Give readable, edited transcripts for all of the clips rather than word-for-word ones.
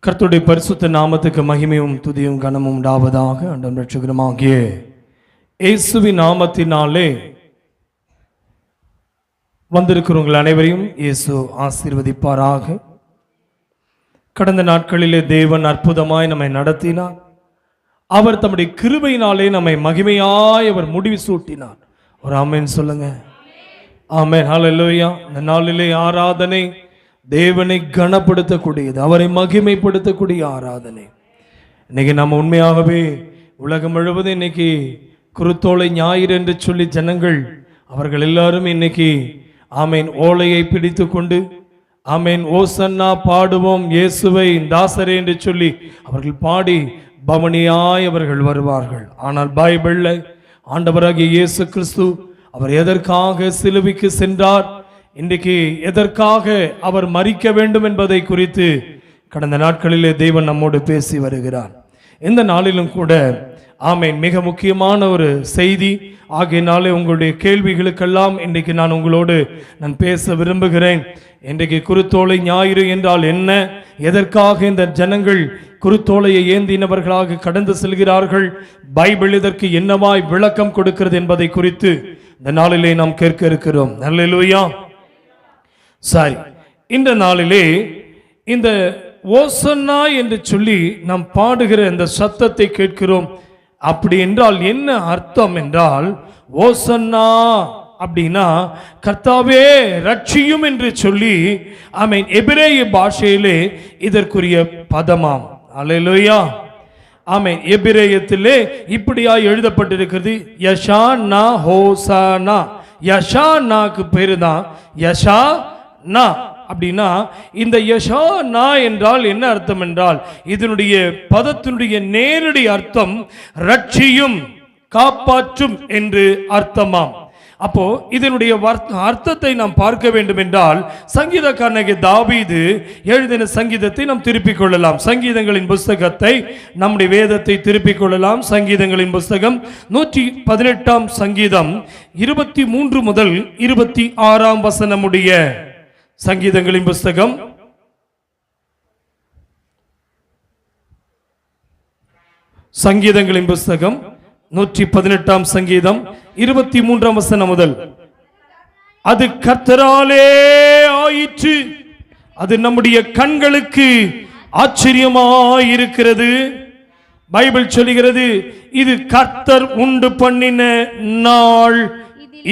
கர்த்தருடைய பரிசுத்த நாமத்துக்கு மகிமையும் துதியும் கனமும் உண்டாவதாக. ஆண்டவரும் இரட்சகருமாகிய இயேசுவின் நாமத்தினாலே வந்திருக்கிறவங்கள் அனைவரையும் இயேசு ஆசீர்வதிப்பாராக. கடந்த நாட்களிலே தேவன் அற்புதமாய் நம்மை நடத்தினார். அவர் தம்முடைய கிருபையினாலே நம்மை மகிமையாய் அவர் முடிவு சூட்டினார். ஒரு ஆமென் சொல்லுங்க. ஆமென், ஹல்லேலூயா. இந்த நாளிலே ஆராதனை தேவனை கனப்படுத்தக்கூடியது, அவரை மகிமைப்படுத்தக்கூடிய ஆராதனை. இன்னைக்கு நம்ம உண்மையாகவே உலகம் முழுவதும் இன்னைக்கு குருத்தோலை ஞாயிறு என்று சொல்லி ஜனங்கள் அவர்கள் எல்லாரும் இன்னைக்கு ஆமேன் ஓலையை பிடித்து கொண்டு ஆமேன் ஓசன்னா பாடுவோம் இயேசுவை தாசரே என்று சொல்லி அவர்கள் பாடி பவனியாய் அவர்கள் வருவார்கள். ஆனால் பைபிள்ல ஆண்டவராகிய இயேசு கிறிஸ்து அவர் எதற்காக சிலுவைக்கு சென்றார், இன்றைக்கு எதற்காக அவர் மரிக்க வேண்டும் என்பதை குறித்து கடந்த நாட்களிலே தேவன் நம்மோடு பேசி வருகிறார். இந்த நாளிலும் கூட ஆமேன் மிக முக்கியமான ஒரு செய்தி ஆகையினாலே உங்களுடைய கேள்விகளுக்கெல்லாம் இன்றைக்கு நான் உங்களோடு பேச விரும்புகிறேன். இன்றைக்கு குருத்தோலை ஞாயிறு என்றால் என்ன, எதற்காக இந்த ஜனங்கள் குருத்தோலையை ஏந்தினவர்களாக கடந்து செல்கிறார்கள், பைபிள் இதற்கு என்னவாய் விளக்கம் கொடுக்கிறது என்பதை குறித்து இந்த நாளிலே நாம் கேட்க இருக்கிறோம். அல்லேலூயா. சரி, இந்த நாளிலே இந்த ஓசன்னா என்று சொல்லி நாம் பாடுகிற இந்த சத்தத்தை கேட்கிறோம். அப்படி என்றால் என்ன அர்த்தம் என்றால், ஓசன்னா அப்படின்னா கர்த்தாவே ரட்சியும் என்று சொல்லி ஆமென் எபிரேய பாஷையிலே இதற்குரிய பதமாம். அல்லேலூயா. ஆமென். எபிரேயத்திலே இப்படியா எழுதப்பட்டிருக்கிறது, யஷா நா ஹோசானா. யஷா நாக்கு பேரு தான் யஷா நா. அப்படின்னா இந்த யஷா நா என்றால் என்ன அர்த்தம் என்றால், இதனுடைய பதத்தினுடைய நேரடி அர்த்தம் ரட்சியும் காப்பாற்றும் என்று அர்த்தமாம். அப்போ இதனுடைய அர்த்தத்தை நாம் பார்க்க வேண்டும் என்றால் சங்கீதக்காரனாகிய தாவீது எழுதின சங்கீதத்தை நாம் திருப்பிக் கொள்ளலாம். சங்கீதங்களின் புஸ்தகத்தை நம்முடைய வேதத்தை திருப்பிக் கொள்ளலாம். சங்கீதங்களின் புஸ்தகம் 118 சங்கீதம் 23 முதல் 26 வசனமுடைய சங்கீதங்களின் புஸ்தகம் சங்கீதங்களின் புஸ்தகம் 118 சங்கீதம் 23 வசனம் முதல், அது கர்த்தராலே ஆயிற்று, அது நம்முடைய கண்களுக்கு ஆச்சரியமாயிருக்கிறது. பைபிள் சொல்லுகிறது, இது கர்த்தர் உண்டு பண்ணின நாள்,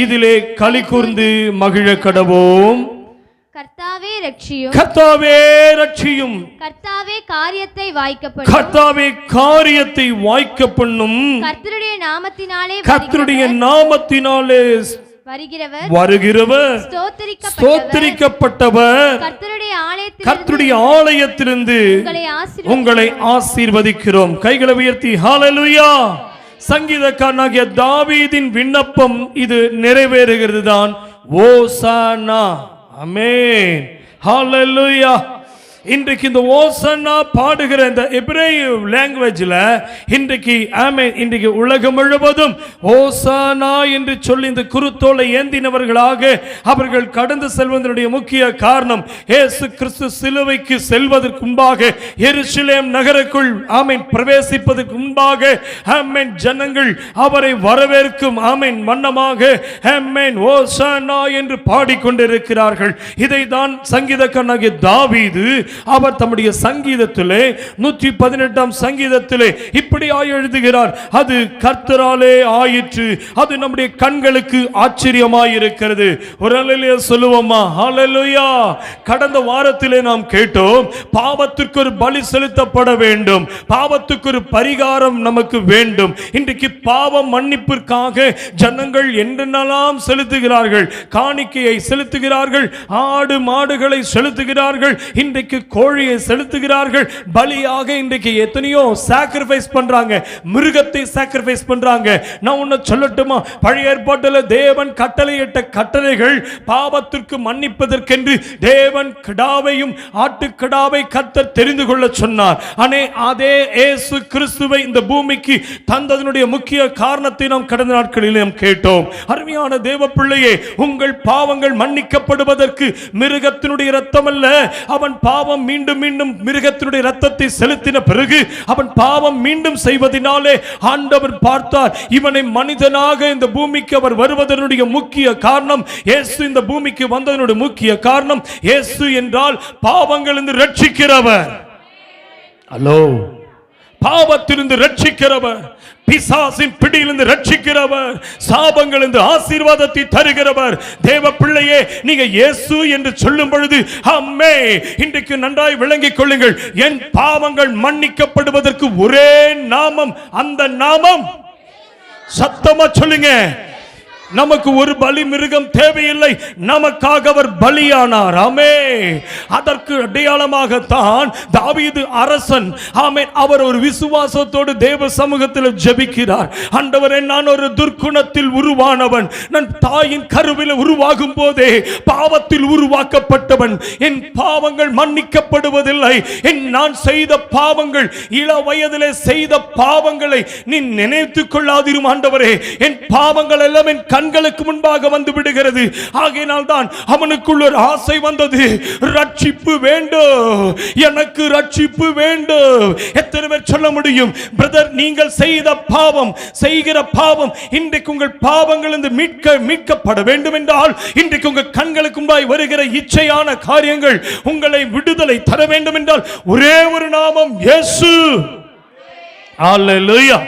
இதிலே களி கூர்ந்து மகிழ கடவோம். கர்த்தாவே ரட்சியும், கர்த்தாவே ரட்சியும், கர்த்தாவே காரியத்தை வாய்க்கப்படும், கர்த்தாவே காரியத்தை வாய்க்க பண்ணும், கர்த்தருடைய நாமத்தினாலே, கர்த்தருடைய நாமத்தினாலே வருகிறவர் ஸ்தோத்திரிக்கப்பட்டவர், கர்த்தருடைய ஆலயத்திலிருந்து உங்களை ஆசீர்வதிக்கிறோம். கைகளை உயர்த்தி ஹல்லேலூயா. சங்கீதக்காரனாகிய தாவீதின் விண்ணப்பம் இது நிறைவேறுகிறது தான். ஓசானா. ஆமென், ஹல்லேலூயா. இன்றைக்கு இந்த ஓசன்னா பாடுகிற இந்த எபிரேய லாங்குவேஜ்ல இன்றைக்கு ஆமென் இன்றைக்கு உலகம் முழுவதும் ஓசன்னா என்று சொல்லி இந்த குருத்தோலை ஏந்தினவர்களாக அவர்கள் கடந்து செல்வதனுடைய முக்கிய காரணம், இயேசு கிறிஸ்து சிலுவைக்கு செல்வதற்கு முன்பாக எருசலேம் நகருக்குள் ஆமென் பிரவேசிப்பதற்கு முன்பாக ஆமென் ஜனங்கள் அவரை வரவேற்கும் ஆமென் வண்ணமாக ஆமென் ஓசன்னா என்று பாடிக்கொண்டிருக்கிறார்கள். இதை தான் சங்கீதக்காரனாகிய தாவீது அவர் தம்முடைய சங்கீதத்திலே 118 சங்கீதத்திலே இப்படியாய் எழுதுகிறார், அது கர்த்தராலே ஆயிற்று, அது நம்முடைய கண்களுக்கு ஆச்சரியமாய் இருக்கிறது. ஒரு அல்லேலூயா சொல்லுவோமா? ஹல்லேலூயா. கடந்த வாரத்திலே நாம் கேட்டோம், பாவத்திற்கு ஒரு பலி செலுத்தப்பட வேண்டும், பாவத்துக்கு ஒரு பரிகாரம் நமக்கு வேண்டும். இன்றைக்கு பாவ மன்னிப்பிற்காக ஜனங்கள் என்னென்னலாம் செலுத்துகிறார்கள், காணிக்கையை செலுத்துகிறார்கள், ஆடு மாடுகளை செலுத்துகிறார்கள், இன்றைக்கு கோழியை செலுத்துகிறார்கள், பலியாக இன்றைக்கு எத்தனையோ சாக்ரிஃபைஸ் பண்றாங்க, மிருகத்தை சாக்ரிஃபைஸ் பண்றாங்க. நான் உன்னை சொல்லட்டுமா, பழைய ஏற்பாட்டில் தேவன் கட்டளையிட்ட கட்டளைகள் பாவத்திற்கு மன்னிப்பதற்கென்று தேவன் கிடாவையும் ஆட்டுக்கிடாவை கர்த்தர் தெரிந்து கொள்ள சொன்னார். அதே இயேசு கிறிஸ்துவை இந்த பூமிக்கு தந்ததனுடைய முக்கிய காரணத்தை நாம் கடந்த நாட்களில் நாம் கேட்டோம். அருமையான தேவ பிள்ளையே, உங்கள் பாவங்கள் மன்னிக்கப்படுவதற்கு மிருகத்தினுடைய இரத்தம் அல்ல, அவன் பாவம் பாவம் மீண்டும் மீண்டும் மிருகத்தினுடைய ரத்தத்தை செலுத்தின பிறகு அவன் பாவம் மீண்டும் செய்வதனாலே ஆண்டவர் பார்த்தார், இவனை மனிதனாக இந்த பூமிக்கு அவர் வருவதனுடைய முக்கிய காரணம், இயேசு இந்த பூமிக்கு வந்ததனுடைய முக்கிய காரணம், இயேசு என்றால் பாவங்களிலிருந்து ரட்சிக்கிறவர். ஹலோ, பாவத்திலிருந்து ரட்சிக்கிறவர், பிசாசின் பிடியிலிருந்து ரட்சிக்கிறவர், சாபங்களிலிருந்து ஆசீர்வாதத்தை தருகிறவர். தேவ பிள்ளையே, நீங்க இயேசு என்று சொல்லும் பொழுது அம்மே இன்றைக்கு நன்றாய் விளங்கிக் கொள்ளுங்கள். என் பாவங்கள் மன்னிக்கப்படுவதற்கு ஒரே நாமம், அந்த நாமம் சத்தமா சொல்லுங்க. நமக்கு ஒரு பலி மிருகம் தேவையில்லை, நமக்காக அவர் பலியானார். ஆமே, அதற்கு அடையாளமாகத்தான் தாவீது அரசன், ஆமே, அவர் ஒரு விசுவாசத்தோடு தேவ சமூகத்தில் ஜெபிக்கிறார். ஆண்டவரே, நான் ஒரு துர்க்குணத்தில் உருவானவன், நான் தாயின் கருவில் உருவாகும் போதே பாவத்தில் உருவாக்கப்பட்டவன், என் பாவங்கள் மன்னிக்கப்படுவதில்லை. நான் செய்த பாவங்கள், இள வயதிலே செய்த பாவங்களை நீ நினைத்துக் கொள்ளாதிரும் ஆண்டவரே. என் பாவங்கள் எல்லாம் என் கண்களுக்கு முன்பாக வந்து விடுகிறது. ஆகையினால் தான் அவனுக்குள்ள ஒரு ஆசை வந்தது, ரட்சிப்பு வேண்டும், எனக்கு ரட்சிப்பு வேண்டும். எத்தனை பேர் சொல்ல முடியும், பிரதர், நீங்கள் செய்த பாவம், செய்கிற பாவம் இன்றைக்கு உங்கள் பாவங்களிலிருந்து மீட்கப்பட வேண்டும் என்றால், இன்றைக்கு உங்கள் கண்களுக்கு முன்பாய் வருகிற இச்சையான காரியங்கள் உங்களை விடுதலை தர வேண்டும் என்றால் ஒரே ஒரு நாமம், இயேசு. அல்லேலூயா.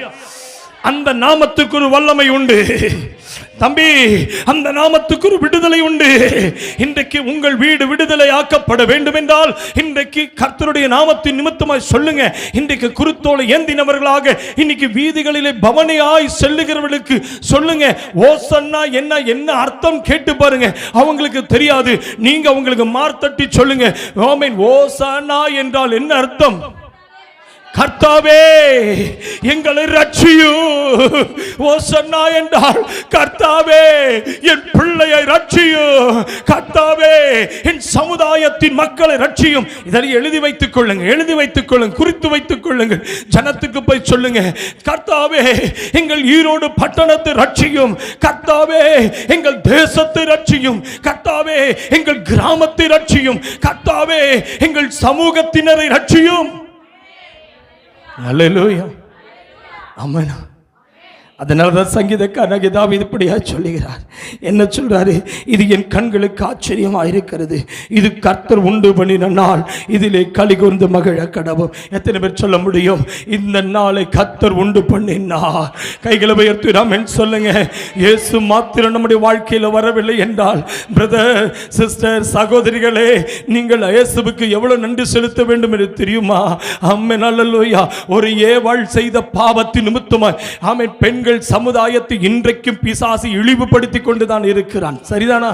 அந்த நாமத்துக்கு ஒரு வல்லமை உண்டு தம்பி, அந்த நாமத்துக்கு ஒரு விடுதலை உண்டு. இன்றைக்கு உங்கள் வீடு விடுதலை ஆக்கப்பட வேண்டும் என்றால் இன்றைக்கு கர்த்தருடைய நாமத்தின் நிமித்தமாய் சொல்லுங்க. இன்றைக்கு குருத்தோலை ஏந்தினவர்களாக இன்னைக்கு வீதிகளிலே பவனியாய் செல்லுகிறவர்களுக்கு சொல்லுங்க, ஓசன்னா என்ன என்ன அர்த்தம் கேட்டு பாருங்க. அவங்களுக்கு தெரியாது, நீங்க அவங்களுக்கு மார்த்தட்டி சொல்லுங்க, ஆமென், ஓசன்னா என்றால் என்ன அர்த்தம்? கர்த்தாவே எங்களை ரட்சியும். ஓசன்னா என்றால் கர்த்தாவே என் பிள்ளையை ரட்சியும், கர்த்தாவே என் சமுதாயத்தின் மக்களை ரட்சியும். இதை எழுதி வைத்துக் கொள்ளுங்க, எழுதி வைத்துக் கொள்ளுங்க, குறித்து வைத்துக் கொள்ளுங்க. ஜனத்துக்கு போய் சொல்லுங்க, கர்த்தாவே எங்கள் ஈரோடு பட்டணத்தை ரட்சியும், கர்த்தாவே எங்கள் தேசத்தை ரட்சியும், கர்த்தாவே எங்கள் கிராமத்தை ரட்சியும், கர்த்தாவே எங்கள் சமூகத்தினரை ரட்சியும். அல்லேலூயா. ஆமென். அதனாலதான் சங்கீதக்காரனாகிய தாவீது இப்படியா சொல்லுகிறார். என்ன சொல்றாரு? இது என் கண்களுக்கு ஆச்சரியமாக இருக்கிறது, இது கர்த்தர் உண்டு பண்ணின நாள், இதிலே களி கூர்ந்து மகிழ கடவும். எத்தனை பேர் சொல்ல முடியும், இந்த நாளை கர்த்தர் உண்டு பண்ணினார்? கைகளை உயர்த்தி ஆமென் சொல்லுங்க. இயேசு மாத்திரம் நம்முடைய வாழ்க்கையில் வரவில்லை என்றால், பிரதர், சிஸ்டர், சகோதரிகளே, நீங்கள் இயேசுவுக்கு எவ்வளவு நன்றி செலுத்த வேண்டும் என்று தெரியுமா? ஆமென், அல்லேலூயா. ஒரு ஏவாள் செய்த பாவத்தின் நிமித்தமாய், ஆமென், பெண்கள் சமுதாயத்தை இன்றைக்கும் பிசாசு இழிவுபடுத்தி கொண்டுதான் இருக்கிறான். சரிதானா?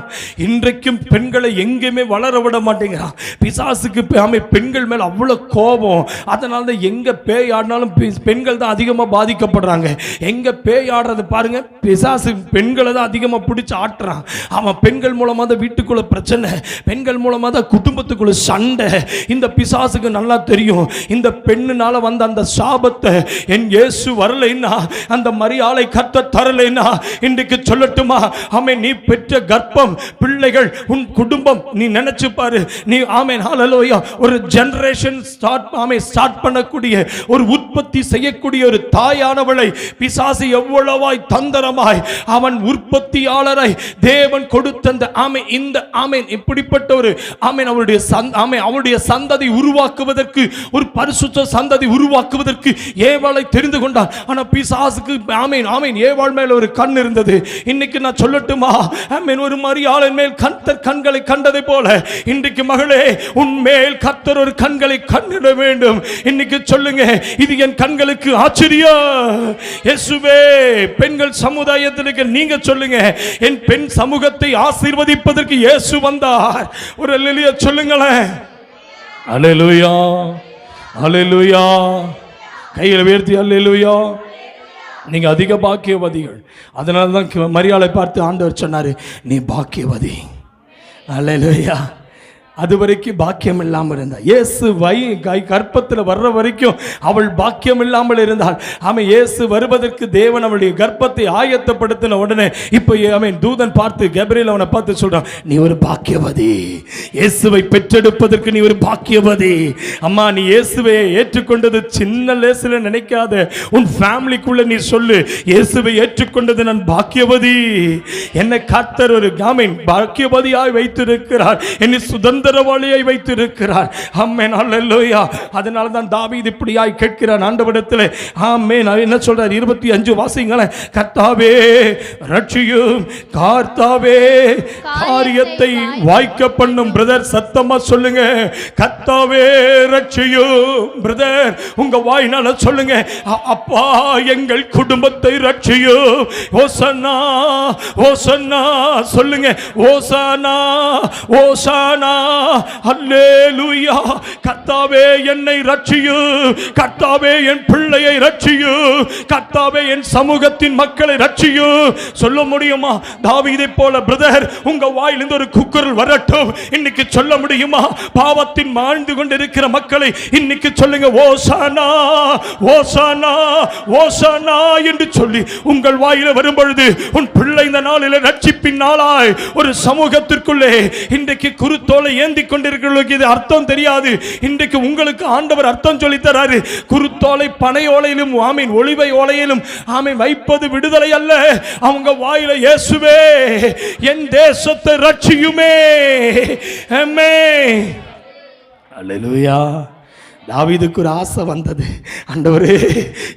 இன்றைக்கும் பெண்களை எங்கேயுமே வளர விட மாட்டேங்கிறான் பிசாசுக்கு. பெண்கள் மேல் அவ்வளவு கோபம். அதனால தான் எங்க பேய் ஆடினாலும் பெண்கள் தான் அதிகமாக பாதிக்கப்படுறாங்க. எங்க பேய் ஆடுறது பாருங்க, பிசாசு பெண்களை தான் அதிகமாக பிடிச்சி ஆட்டுறான். அவன் பெண்கள் மூலமாக தான் வீட்டுக்குள்ள பிரச்சனை, பெண்கள் மூலமாக தான் குடும்பத்துக்குள்ள சண்டை. இந்த பிசாசுக்கு நல்லா தெரியும், இந்த பெண்ணுனால வந்த அந்த சாபத்தை என் இயேசு வரலைன்னா, அந்த மரியாதை கர்த்தர் தரலைன்னா, இன்றைக்கு சொல்லட்டுமா, ஆமென், நீ பெற்ற கர்ப்பம், பிள்ளைகள், உன் குடும்பம், நீ நினைச்சு பாரு. நீ ஆமென், ஹல்லேலூயா, ஒரு ஜெனரேஷன் ஸ்டார்ட் பண்ணக்கூடிய, ஒரு உற்பத்தி செய்யக்கூடிய ஒரு தாயானவளை பிசாசு எவ்வளவாய் தந்திரமாய் அவன் உற்பத்தியாளரை தேவன் கொடுத்த இந்த ஆமென் இப்படிப்பட்ட ஒரு ஆமென் அவருடைய சந்ததி உருவாக்குவதற்கு, ஒரு பரிசுத்த சந்ததி உருவாக்குவதற்கு ஏவாளை தெரிந்து கொண்டான். ஆனா பிசாசுக்கு ஆமென் ஆமென் ஏவாள் மேல் ஒரு கண் இருந்தது. இன்னைக்கு நான் சொல்லட்டுமா, ஆமென், ஒரு மரியாளின் மேல் கர்த்தர் கண்களை கண்டதை போல இன்றைக்கு மகளே, உன் மேல் கர்த்தர் ஒரு கண்களை கண்டிட வேண்டும். இன்னைக்கு சொல்லுங்க, இது என் கண்களுக்கு ஆச்சரியம். இயேசுவே, பெண்கள் சமுதாயத்திற்கு நீங்க சொல்லுங்க, என் பெண் சமூகத்தை ஆசீர்வதிப்பதற்கு இயேசு வந்தார். ஒரு அல்லேலூயா சொல்லுங்களேன். அல்லேலூயா, அல்லேலூயா. கையில் உயர்த்தி அல்லேலூயா. நீங்க அதிக பாக்கியவதிகள். அதனால தான் மரியாதை பார்த்து ஆண்டவர் சொன்னாரு, நீ பாக்கியவதி. அல்லேலூயா. அது வரைக்கும் பாக்கியம் இல்லாமல் இருந்தாள். இயேசு கர்ப்பத்தில் வர்ற வரைக்கும் அவள் பாக்கியம் இல்லாமல் இருந்தாள். ஆமென். இயேசு வருவதற்கு தேவன் அவளுடைய கர்ப்பத்தை ஆயத்தப்படுத்தின உடனே இப்போ ஆமென் தூதன் பார்த்து கபிரியேல் அவனை பார்த்து சொல்றான், நீ ஒரு பாக்கியவதி, இயேசுவை பெற்றெடுப்பதற்கு நீ ஒரு பாக்கியவதி. அம்மா, நீ இயேசுவை ஏற்றுக்கொண்டது சின்ன லேசில் நினைக்காத. உன் ஃபேமிலிக்குள்ள நீ சொல்லு, இயேசுவை ஏற்றுக்கொண்டது நான் பாக்கியவதி. என்னை கர்த்தர் ஒரு ஆமென் பாக்கியவதியாய் வைத்திருக்கிறார், என்னை சுதந்திரவாளியாய் வைத்திருக்கிறார். ஆமென். அல்லேலூயா. அதனால தான் தாவீது இப்படியாய் கேட்கிறான் ஆண்டவரிடத்தில். ஆமென். என்ன சொல்றார்? 25 வாசிங்களேன். கர்த்தாவே ரட்சியும், கர்த்தாவே காரியத்தை வாய்க்க பண்ணும். பிரதர் சத்தமா சொல்லுங்க, கர்த்தாவே ரட்சியும். பிரதர் உங்க வாயினால சொல்லுங்க, அப்பா எங்கள் குடும்பத்தை ரட்சியும். ஓசன்னா ஓசன்னா சொல்லுங்க, ஓசானா ஓசானா. அல்லேலூயா. கர்த்தாவே என்னை ரட்சியும், கர்த்தாவே என் பிள்ளையை ரட்சியும், கர்த்தாவே என் சமூகத்தின் மக்களை ரட்சியும். சொல்ல முடியுமா? தாவீதை போல பிரதர் உங்க வாயிலிருந்து ஒரு குக்குரல் வரட்டும். இன்னைக்கு சொல்ல முடியுமா? பாவத்தின் வாழ்ந்து கொண்டிருக்கிற மக்களை இன்னைக்கு சொல்லுங்க, ஓசானா ஓசானா ஓசானா என்று சொல்லி உங்கள் வாயில வரும் பொழுது உன் பிள்ளை இந்த நாளில் ரட்சிப்பின் நாளாய் ஒரு சமூகத்திற்குள்ளே இன்றைக்கு குருத்தோலை ஏந்தி கொண்டிருக்கிறவர்களுக்கு இது அர்த்தம் தெரியாது. இன்றைக்கு உங்களுக்கு ஆண்டவர் அர்த்தம் சொல்லி தராரு. குருத்தோலை பனை ஓலையிலும் ஆமீன் ஒளிவை ஓலையிலும் ஆமீன் வைப்பது விடுதலை அல்ல. அவங்க வாயில இயேசுவே என் தேசத்தை ரட்சியுமே. ஆமென். அல்லேலூயா. தாவீதுக்கு ஒரு ஆசை வந்தது, ஆண்டவரே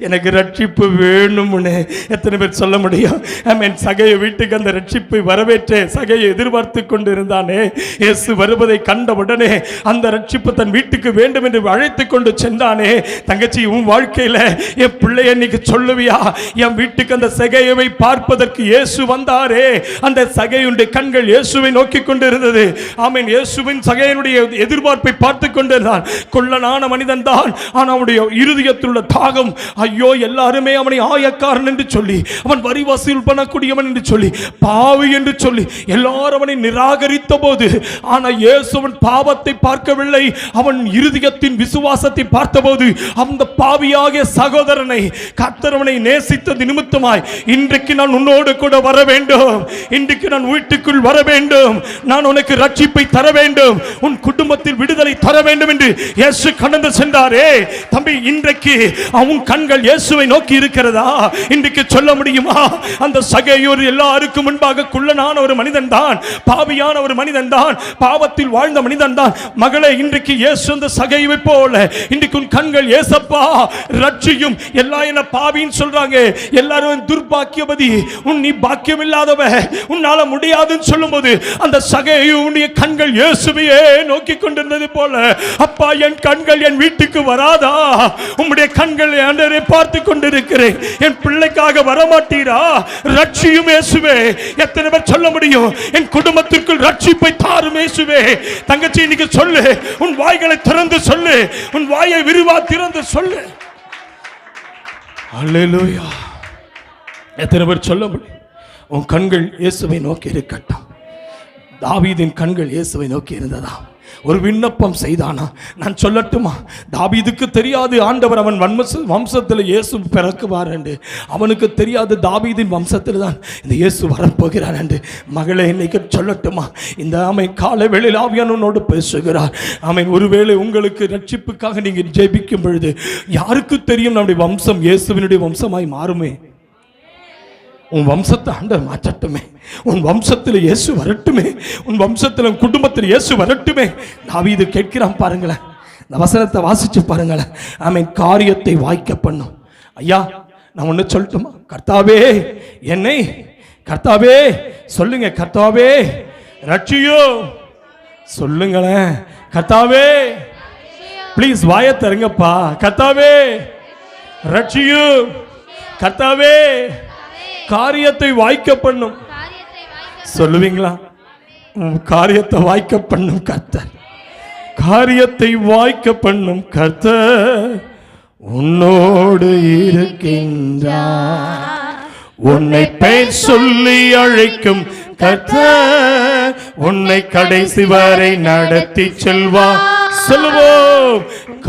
எனக்கு ரட்சிப்பு வேணும்னு. எத்தனை பேர் சொல்ல முடியும்? ஆமென். சகையை வீட்டுக்கு அந்த ரட்சிப்பை வரவேற்ற சகையை எதிர்பார்த்து கொண்டு இருந்தானே. இயேசு வருவதை கண்ட உடனே அந்த ரட்சிப்பு தன் வீட்டுக்கு வேண்டும் என்று அழைத்து கொண்டு சென்றானே. தங்கச்சி, உன் வாழ்க்கையில என் பிள்ளைய இன்னைக்கு சொல்லுவியா? என் வீட்டுக்கு அந்த சகையை பார்ப்பதற்கு இயேசு வந்தாரே. அந்த சகையுடைய கண்கள் இயேசுவை நோக்கி கொண்டு இருந்தது. ஆமென். இயேசுவின் சகையினுடைய எதிர்பார்ப்பை பார்த்து கொண்டிருந்தான். கொள்ளனான மனிதன் தான், ஆனால் அவனுடைய இருதயத்தில் உள்ள தாகம், ஐயோ எல்லாருமே அவனை ஆயக்காரன் என்று சொல்லி, அவன் வரி வசூல் பண்ணக்கூடியவன் என்று சொல்லி, பாவி என்று சொல்லி எல்லாரும் அவனை நிராகரித்த போது, ஆனால் இயேசு அவன் பாவத்தை பார்க்கவில்லை, அவன் இருதயத்தின் விசுவாசத்தை பார்த்தபோது அந்த பாவியாகிய சகோதரனை கர்த்தர் அவனை நேசித்தது நிமித்தமாய் இன்றைக்கு நான் உன்னோடு கூட வர வேண்டும், இன்றைக்கு நான் வீட்டுக்குள் வர வேண்டும், நான் உனக்கு ரட்சிப்பை தர வேண்டும், உன் குடும்பத்தில் விடுதலை தர வேண்டும் என்று இயேசு கடந்து சென்றாரே. தம்பி, இன்றைக்கு அவன் கண்கள் இயேசுவை நோக்கி இருக்கிறதா? இன்றைக்கு சொல்ல முடியுமா? அந்த சகையோர் எல்லாருக்கும் முன்பாக குள்ளனான ஒரு மனிதன் தான், பாவியான ஒரு மனிதன் தான், பாவத்தில் வாழ்ந்த மனிதன் தான். மகளே, இன்றைக்கு இயேசு அந்த சகையை போல இன்றைக்கு உன் கண்கள் இயேசப்பா ரட்சியும். எல்லாம் என்ன பாவின்னு சொல்றாங்க, எல்லாரும் துர்பாக்கியவதி, நீ பாக்கியம் இல்லாதவ, உன்னால முடியாதுன்னு சொல்லும்போது அந்த சகையுடைய கண்கள் இயேசுவையே நோக்கி கொண்டிருந்தது போல, அப்பா என் கண்கள் என் வீட்டுக்கு வராதா? உம்முடைய கண்கள் ஆண்டவரே பார்த்து கொண்டிருக்கிறேன், என் பிள்ளைக்காக வரமாட்டீரா? ரட்சியும் இயேசுவே. எத்தனை பேர் சொல்ல முடியும், என் குடும்பத்திற்குள் ரட்சிப்பை தாரும் இயேசுவே? தங்கச்சி, இன்னைக்கு சொல்லு, உன் வாய்களை திறந்து சொல்லு, உன் வாயை விரிவா திறந்து சொல்லு. அல்லேலூயா. எத்தனை பேர் சொல்ல முடியும்? உன் கண்கள் இயேசுவை நோக்கி இருக்கட்டும். தாவீதின் கண்கள் இயேசுவை நோக்கி இருந்ததா? ஒரு விண்ணப்பம் செய்தானா? நான் சொல்லட்டுமா? தாவீதுக்கு தெரியாது ஆண்டவர் அவன் வம்சத்தில் இயேசு பிறக்குவார் என்று. அவனுக்கு தெரியாது தாவீதின் வம்சத்தில் தான் இந்த இயேசு வரப்போகிறார் என்று. மகளே, இன்னைக்கு சொல்லட்டுமா? இந்த ஆமென் காலை வேளையில் ஆவியானவரோடு பேசுகிறார். ஆமென். ஒருவேளை உங்களுக்கு ரட்சிப்புக்காக நீங்கள் ஜெபிக்கும் பொழுது யாருக்கு தெரியும் நம்முடைய வம்சம் இயேசுவினுடைய வம்சமாய் மாறுமே? உன் வம்சத்தை ஆண்டவர் மாற்றட்டுமே, உன் வம்சத்தில் இயேசு வரட்டுமே, உன் வம்சத்தில் உன் குடும்பத்தில் இயேசு வரட்டுமே. தாவீது கேட்கிறான் பாருங்களேன், இந்த வசனத்தை வாசிச்சு பாருங்களேன். ஆமென். காரியத்தை வாய்க்க பண்ணும். ஐயா, நான் ஒன்று சொல்லட்டுமா? கர்த்தாவே என்னை, கர்த்தாவே சொல்லுங்க, கர்த்தாவே ரட்சியோ சொல்லுங்களேன். கர்த்தாவே ப்ளீஸ் வாயை தருங்கப்பா. கர்த்தாவே ரட்சியோ, கர்த்தாவே காரியத்தை வாய்க்க பண்ணும். சொல்லுவீங்களா? காரியத்தை வாய்க்க பண்ணும் கர்த்தர், காரியத்தை வாய்க்க பண்ணும் கர்த்தர் உன்னோடு இருக்கின்றார். உன்னை பெயர் சொல்லி அழைக்கும் கர்த்தர் உன்னை கடைசி வரை நடத்தி செல்வார். சொல்லுவோம்,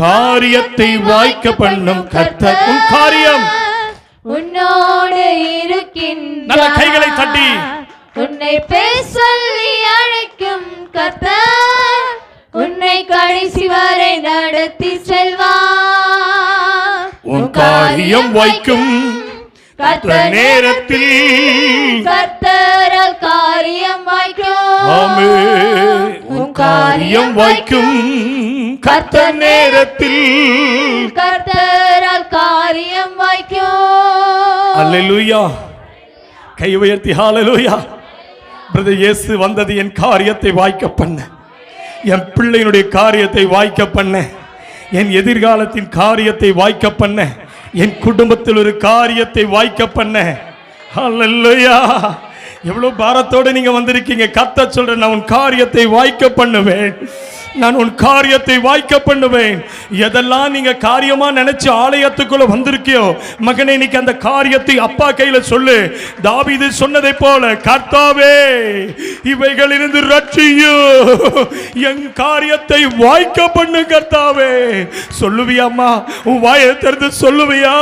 காரியத்தை வாய்க்க பண்ணும் கர்த்தர் உன் காரியம் உன்னோடு இருக்கின்றார். நல்ல கைகளை தட்டி உன்னை பேர் சொல்லி அழைக்கும் கர்த்தர் உன்னை கடைசி வரை நடத்தி செல்வார். உன் காரியம் வாய்க்கும் கர்த்தர் நேரத்தில் கர்த்தரால் காரியம் வாய்க்கும். ஆமென். உன் காரியம் வாய்க்கும் கர்த்தர் நேரத்தில் கர்த்தரால் காரியம் வாய்க்கும். அல்லேலூயா. கை உயர்த்தி ஹalleluya. பிரதர் இயேசு வந்தது என் காரியத்தை வாய்க்க பண்ண, என் பிள்ளையினுடைய காரியத்தை வாய்க்க பண்ண, என் எதிர்காலத்தின் காரியத்தை வாய்க்க பண்ண, என் குடும்பத்தில் ஒரு காரியத்தை வாய்க்க பண்ண. ஹalleluya. எவ்வளவு பாரத்தோடு நீங்க வந்திருக்கீங்க. கர்த்தர் சொல்றேன், நான் உன் காரியத்தை வாய்க்க பண்ணுவேன், நான் உன் காரியத்தை வாய்க்க பண்ணுவேன். எதெல்லாம் நீங்க காரியமா நினைச்சு ஆலயத்துக்குள்ள வந்திருக்கியோ மகனே, இன்னைக்கு அந்த காரியத்தை அப்பா கையில சொல்லு. தாவீது சொன்னதை போல, கர்த்தாவே இவைகளிலிருந்து ரட்சியும், என் காரியத்தை வாய்க்க பண்ணு கர்த்தாவே. சொல்லுவியாம்மா? உன் வாயை திறந்து சொல்லுவியா?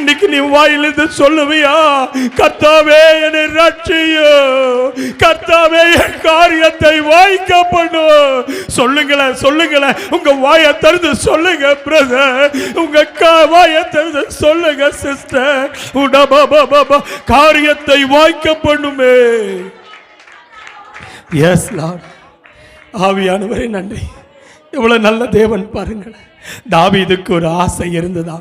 இன்னைக்கு நீ வாயிலிருந்து சொல்லுவியா? கர்த்தாவே என்னை ரட்சியும், கர்த்தாவே என் காரியத்தை வாய்க்க பண்ணு. சொல்லுங்க சொல்லுங்க, உங்க வாயை திறந்து சொல்லுங்க பிரதர், உங்க வாயை திறந்து சொல்லுங்க சிஸ்டர். காரியத்தை வாய்க்க பண்ணுமே. Yes Lord. ஆவியானவரே நன்றி. எவ்வளவு நல்ல தேவன் பாருங்கள். தாவீதுக்கு ஒரு ஆசை இருந்ததா?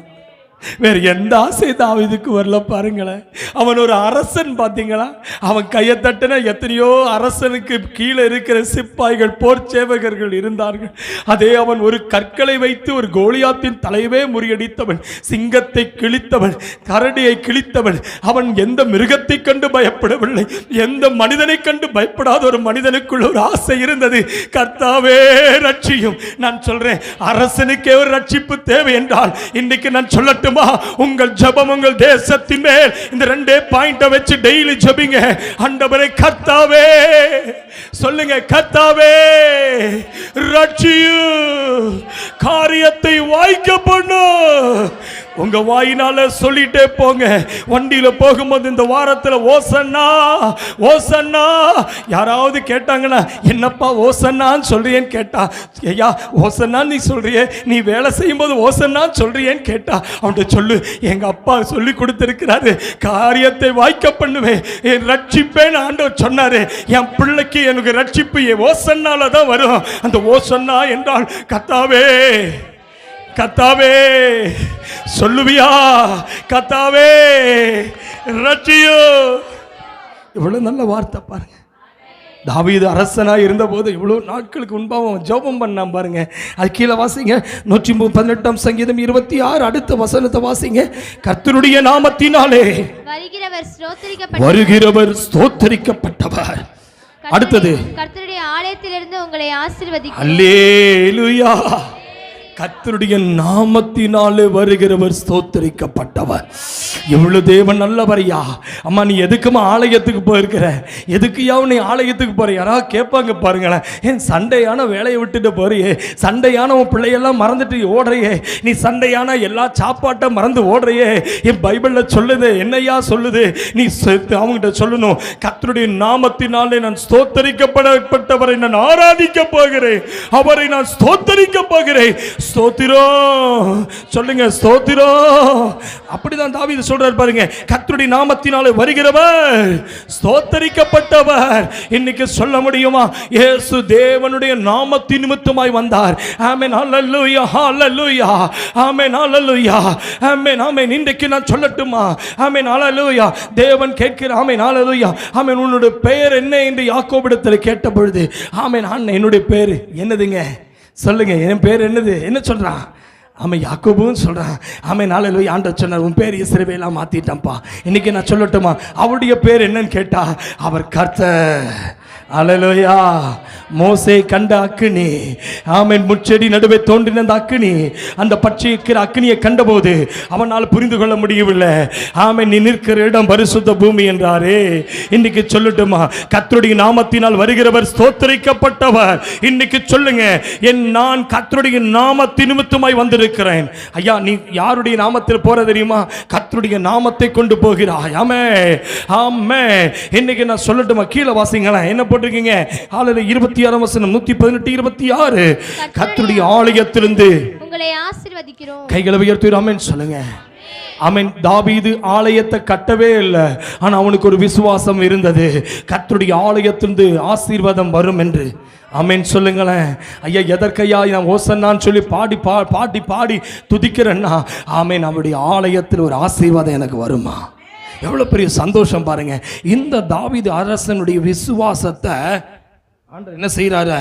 வேற எந்த ஆசை தாவீதுக்கு வரல பாருங்களேன். அவன் ஒரு அரசன் பார்த்தீங்களா? அவன் கையை தட்டின எத்தனையோ அரசனுக்கு கீழே இருக்கிற சிப்பாய்கள், போர் சேவகர்கள் இருந்தார்கள். அதே அவன் ஒரு கற்களை வைத்து ஒரு கோலியாத்தின் தலைவே முறியடித்தவன், சிங்கத்தை கிழித்தவன், கரடியை கிழித்தவன். அவன் எந்த மிருகத்தை கண்டு பயப்படவில்லை, எந்த மனிதனை கண்டு பயப்படாத ஒரு மனிதனுக்குள்ள ஒரு ஆசை இருந்தது. கர்த்தாவே ரட்சியும். நான் சொல்றேன், அரசனுக்கே ஒரு ரட்சிப்பு தேவை என்றால் இன்னைக்கு நான் சொல்லட்டும், உங்கள் ஜெபம் உங்கள் தேசத்தின் மேல் இந்த ரெண்டே பாயிண்ட வச்சு டெய்லி ஜெபிங்க. ஆண்டவரே கர்த்தாவே சொல்லுங்க, கர்த்தாவே ரட்சியும், காரியத்தை வாய்க்க பண்ணு. உங்க வாயினால சொல்லிட்டே போங்க. வண்டியில போகும்போது இந்த வாரத்தில் ஓசன்னா ஓசன்னா யாராவது கேட்டாங்கன்னா, என்னப்பா ஓசன்னான்னு சொல்றியேன்னு கேட்டா, ஐயா ஓசன்னா நீ சொல்றியே, நீ வேலை செய்யும்போது ஓசன்னான்னு சொல்றியேன்னு கேட்டா, அவன்கிட்ட சொல்லு, எங்க அப்பா சொல்லி கொடுத்திருக்கிறாரு, காரியத்தை வாய்க்க பண்ணுவேன், என் ரட்சிப்பேன்னு ஆண்டவர் சொன்னாரு. என் பிள்ளைக்கு எனக்கு ரட்சிப்பு ஓசன்னால தான் வரும். அந்த ஓசன்னா என்றால் கர்த்தாவே, கர்த்தாவே சொல்லுவியா? கர்த்தாவே ரட்சியோ. இவ்வளவு நல்ல வார்த்தை பாருங்க. தாவீது அரசனா இருந்தபோது இவ்வளவு நாட்களுக்கு முன்பாக அவன் ஜெபம் பண்ணான் பாருங்க. அது கீழே வாசிங்க, 118 சங்கீதம் 26 அடுத்த வசனத்தை வாசிங்க. கர்த்தருடைய நாமத்தினாலே வருகிறவர் ஸ்தோத்தரிக்கப்பட்டவர். அடுத்தது, கர்த்தருடைய ஆலயத்திலிருந்து உங்களை ஆசீர்வதிக்கிறேன். அல்லேலூயா. கர்த்தருடைய நாமத்தினாலே வருகிறவர் ஸ்தோத்தரிக்கப்பட்டவர். எவ்வளவு தேவன் நல்லவரையா. அம்மா நீ எதுக்குமா ஆலயத்துக்கு போயிருக்கிற? எதுக்குயா நீ ஆலயத்துக்கு போற? யாராவது கேட்பாங்க பாருங்களேன், ஏன் சண்டையான வேலையை விட்டுட்டு போறியே, சண்டையான உன் பிள்ளையெல்லாம் மறந்துட்டு ஓடுறையே, நீ சண்டையான எல்லா சாப்பாட்டை மறந்து ஓடுறையே. என் பைபிள்ல சொல்லுது, என்னையா சொல்லுது? நீ அவங்ககிட்ட சொல்லணும், கர்த்தருடைய நாமத்தினாலே நான் ஸ்தோத்தரிக்கப்படப்பட்டவரை நான் ஆராதிக்க போகிறேன், அவரை நான் ஸ்தோத்தரிக்க போகிறேன். ஸ்தோத்திரம் சொல்லுங்க, ஸ்தோத்திரம். அப்படிதான் தாவீது சொல்றார் பாருங்க. கர்த்தருடைய நாமத்தினாலே வருகிறவர் ஸ்தோத்தரிக்கப்பட்டவர். இன்னைக்கு சொல்ல முடியுமா? இயேசு தேவனுடைய நாமத்தின் நிமித்தமாய் வந்தார். ஆமென், ஹல்லேலூயா, ஹல்லேலூயா, ஆமென், ஹல்லேலூயா, ஆமென், ஆமென். இன்றைக்கு நான் சொல்லட்டுமா? ஆமென், ஹல்லேலூயா. தேவன் கேட்கிறார், ஆமென், ஹல்லேலூயா, ஆமென். உன்னுடைய பெயர் என்ன என்று யாக்கோபிடத்தில் கேட்ட பொழுது, ஆமென், அண்ணன் என்னுடைய பேர் என்னதுங்க சொல்லுங்க, என் பேர் என்னது? என்ன சொல்றான்? ஆமாம் யாக்கோபுன்னு சொல்கிறான். ஆமாம் நாளையில் ஆண்டவர் சொன்னார், உன் பேர் இஸ்ரவேலா மாற்றிட்டான்ப்பா. இன்னைக்கு நான் சொல்லட்டுமா? அவருடைய பேர் என்னன்னு கேட்டா, அவர் கர்த்தர். அல்லேலூயா. மோசே கண்ட அக்கினி, ஆமென், முட்செடி நடுவே தோன்றின அந்த அக்கினி, அந்த பட்சிக்கிற அக்கினியை கண்டபோது அவனால் புரிந்து கொள்ள முடியவில்லை. ஆமென், நீ நிற்கிற இடம் பரிசுத்த பூமி என்றாரே. இன்னைக்கு சொல்லட்டுமா, கர்த்தருடைய நாமத்தினால் வருகிறவர் ஸ்தோத்திரிக்கப்பட்டவர். இன்னைக்கு சொல்லுங்க, நான் கர்த்தருடைய நாமத்தின் நிமித்தமாய் வந்திருக்கிறேன். ஐயா, நீ யாருடைய நாமத்தில் போற தெரியுமா? கர்த்தருடைய நாமத்தை கொண்டு போகிறாய். ஆமென், ஆமென். இன்னைக்கு நான் சொல்லட்டுமா, கீழே வாசிங்களேன், என்ன போட்டிருக்கீங்க? 26 வசனம், 118, 26. கர்த்தருடைய ஆலயத்திலிருந்து உங்களை ஆசீர்வதிக்கிறோம். கைகளை உயர்த்தி ஆமென் சொல்லுங்க. ஆமென். தாவீது ஆலயத்தை கட்டவே இல்லை, ஆனா அவனுக்கு ஒரு விசுவாசம் இருந்தது, கர்த்தருடைய ஆலயத்திலிருந்து ஆசீர்வாதம் வரும் என்று. ஆமென் சொல்லுங்களேன். ஐயா, எதற்கையா நான் ஓசன்னான்னு சொல்லி பாடி துதிக்கிறேன்னா, ஆமென், அவருடைய ஆலயத்தில் ஒரு ஆசீர்வாதம் எனக்கு வருமா? எவ்வளவு பெரிய சந்தோஷம் பாருங்க. இந்த தாவீது அரசனுடைய விசுவாசத்தை ஆண்டவர் என்ன செய்கிறாரு?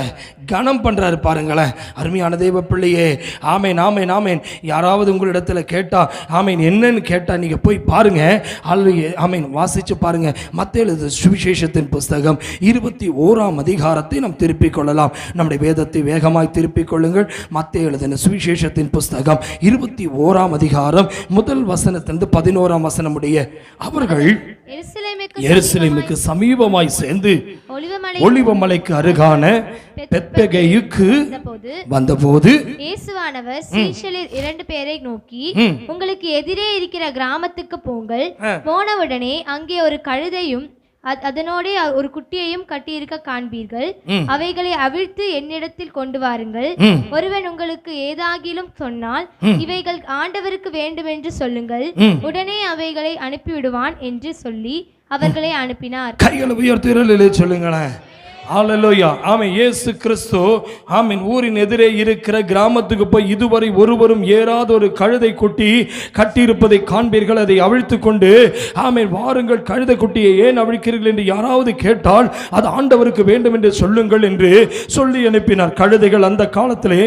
கனம் பண்ணுறாரு பாருங்களேன். அருமையான தேவ பிள்ளையே, ஆமேன், ஆமேன், ஆமேன். யாராவது உங்களிடத்தில் கேட்டால், ஆமேன், என்னன்னு கேட்டால் நீங்கள் போய் பாருங்கள். ஆமேன், வாசித்து பாருங்கள். மத்தேயு எழுதின சுவிசேஷத்தின் புஸ்தகம் 21ஆம் அதிகாரத்தை நாம் திருப்பிக் கொள்ளலாம். நம்முடைய வேதத்தை வேகமாய் திருப்பிக் கொள்ளுங்கள். மத்தேயு எழுதின சுவிசேஷத்தின் புஸ்தகம் 21ஆம் அதிகாரம் முதல் வசனத்திலிருந்து 11ஆம் வசனம் உடைய அவர்கள் எருசலேமுக்கு சமீபமாய் சேர்ந்து ஒலிவமலைக்கு அருகான பெத்பகேயுக்கு வந்தபோது இயேசுவானவர் சீஷரில் 2 பேரை நோக்கி, உங்களுக்கு எதிரே இருக்கிற கிராமத்துக்கு போங்கள். போனவுடனே அங்கே ஒரு கழுதையும் அதனோட ஒரு குட்டியையும் கட்டியிருக்க காண்பீர்கள். அவைகளை அவிழ்த்து என்னிடத்தில் கொண்டு வாருங்கள். ஒருவன் உங்களுக்கு ஏதாகிலும் சொன்னால், இவைகள் ஆண்டவருக்கு வேண்டும் என்று சொல்லுங்கள், உடனே அவைகளை அனுப்பிவிடுவான் என்று சொல்லி அவர்களை அனுப்பினார். கைகளை உயர்த்தி சொல்லுங்களேன். ஹல்லேலூயா. ஆமென். இயேசு கிறிஸ்து, ஆமென், ஊரின் எதிரே இருக்கிற கிராமத்துக்கு போய் இதுவரை ஒருவரும் ஏறாத ஒரு கழுதை குட்டி கட்டியிருப்பதை காண்பீர்கள். அதை அவிழ்த்து கொண்டு, ஆமென், வாருங்கள், கழுதை குட்டியை ஏன் அவிழ்க்கிறீர்கள் என்று யாராவது கேட்டால் அது ஆண்டவருக்கு வேண்டும் என்று சொல்லுங்கள் என்று சொல்லி அனுப்பினார். கழுதைகள் அந்த காலத்திலே